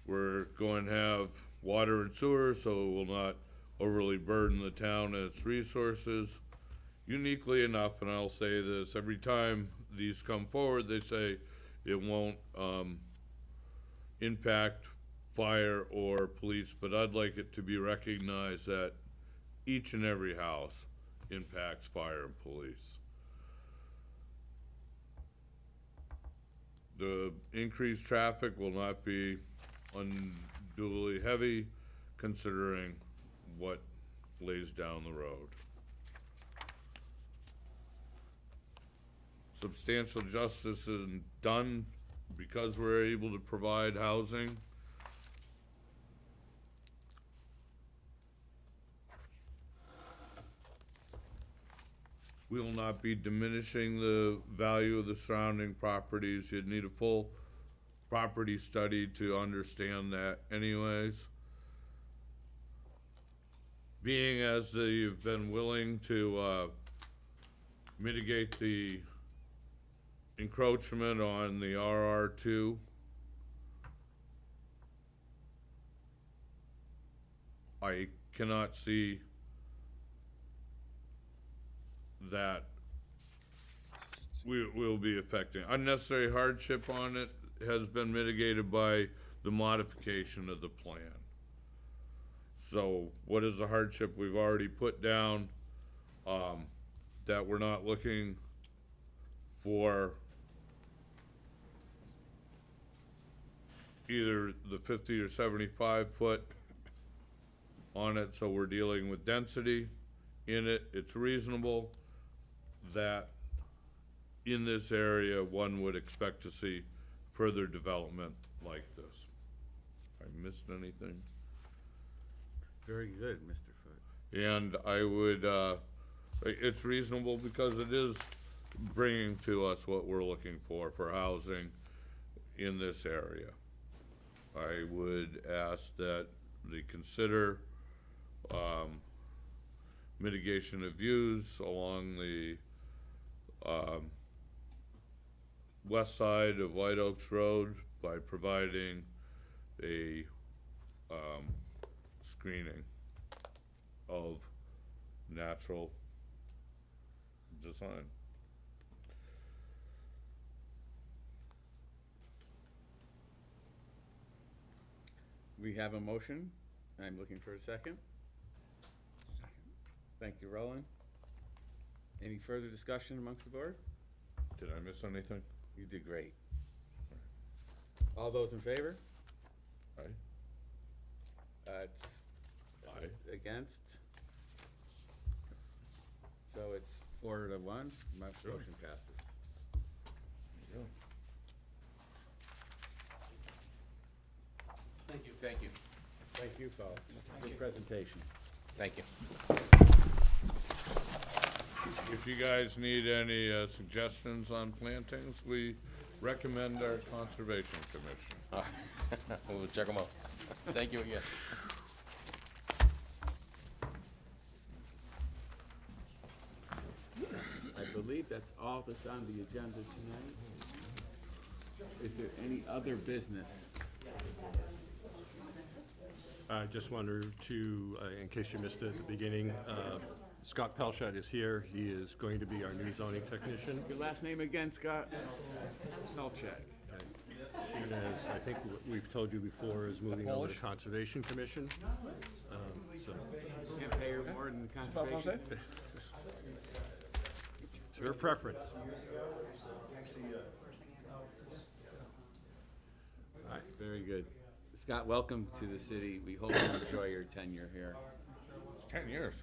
We're going to have water and sewer, so it will not overly burden the town and its resources. Uniquely enough, and I'll say this, every time these come forward, they say it won't impact fire or police, but I'd like it to be recognized that each and every house impacts fire and police. The increased traffic will not be unduly heavy, considering what lays down the road. Substantial justice is done because we're able to provide housing. We will not be diminishing the value of the surrounding properties. You'd need a full property study to understand that anyways. Being as you've been willing to mitigate the encroachment on the RR2, I cannot see that will be affecting. Unnecessary hardship on it has been mitigated by the modification of the plan. So what is the hardship we've already put down? That we're not looking for either the 50 or 75 foot on it, so we're dealing with density in it. It's reasonable that in this area, one would expect to see further development like this. I missed anything? Very good, Mr. Foot. And I would, it's reasonable because it is bringing to us what we're looking for housing in this area. I would ask that they consider, mitigation of views along the, west side of White Oaks Road by providing a, screening of natural design. We have a motion. I'm looking for a second. Thank you, Roland. Any further discussion amongst the board? Did I miss anything? You did great. All those in favor? Aye. It's Aye. against? So it's 4-1, my motion passes. Thank you. Thank you. Thank you, fellas. Good presentation. Thank you. If you guys need any suggestions on plantings, we recommend our Conservation Commission. We'll check them out. Thank you again. I believe that's all that's on the agenda tonight. Is there any other business? I just wanted to, in case you missed it at the beginning, Scott Pelchat is here. He is going to be our new zoning technician. Your last name again, Scott? Pelchat. She, as I think we've told you before, is moving over to Conservation Commission. So Can't pay her more than conservation. it's her preference. All right, very good. Scott, welcome to the city. We hope you enjoy your tenure here. 10 years.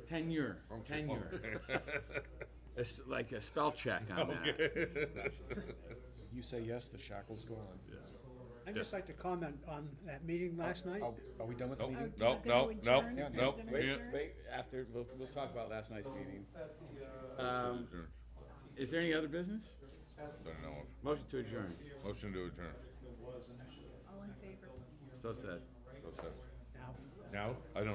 Tenure. It's like a spell check on that. You say yes, the shackles go on. I'd just like to comment on that meeting last night. Are we done with the meeting? No. Wait, after, we'll talk about last night's meeting. Is there any other business? Don't know of. Motion to adjourn. Motion to adjourn. All in favor? So said. So said. Now, Now? I don't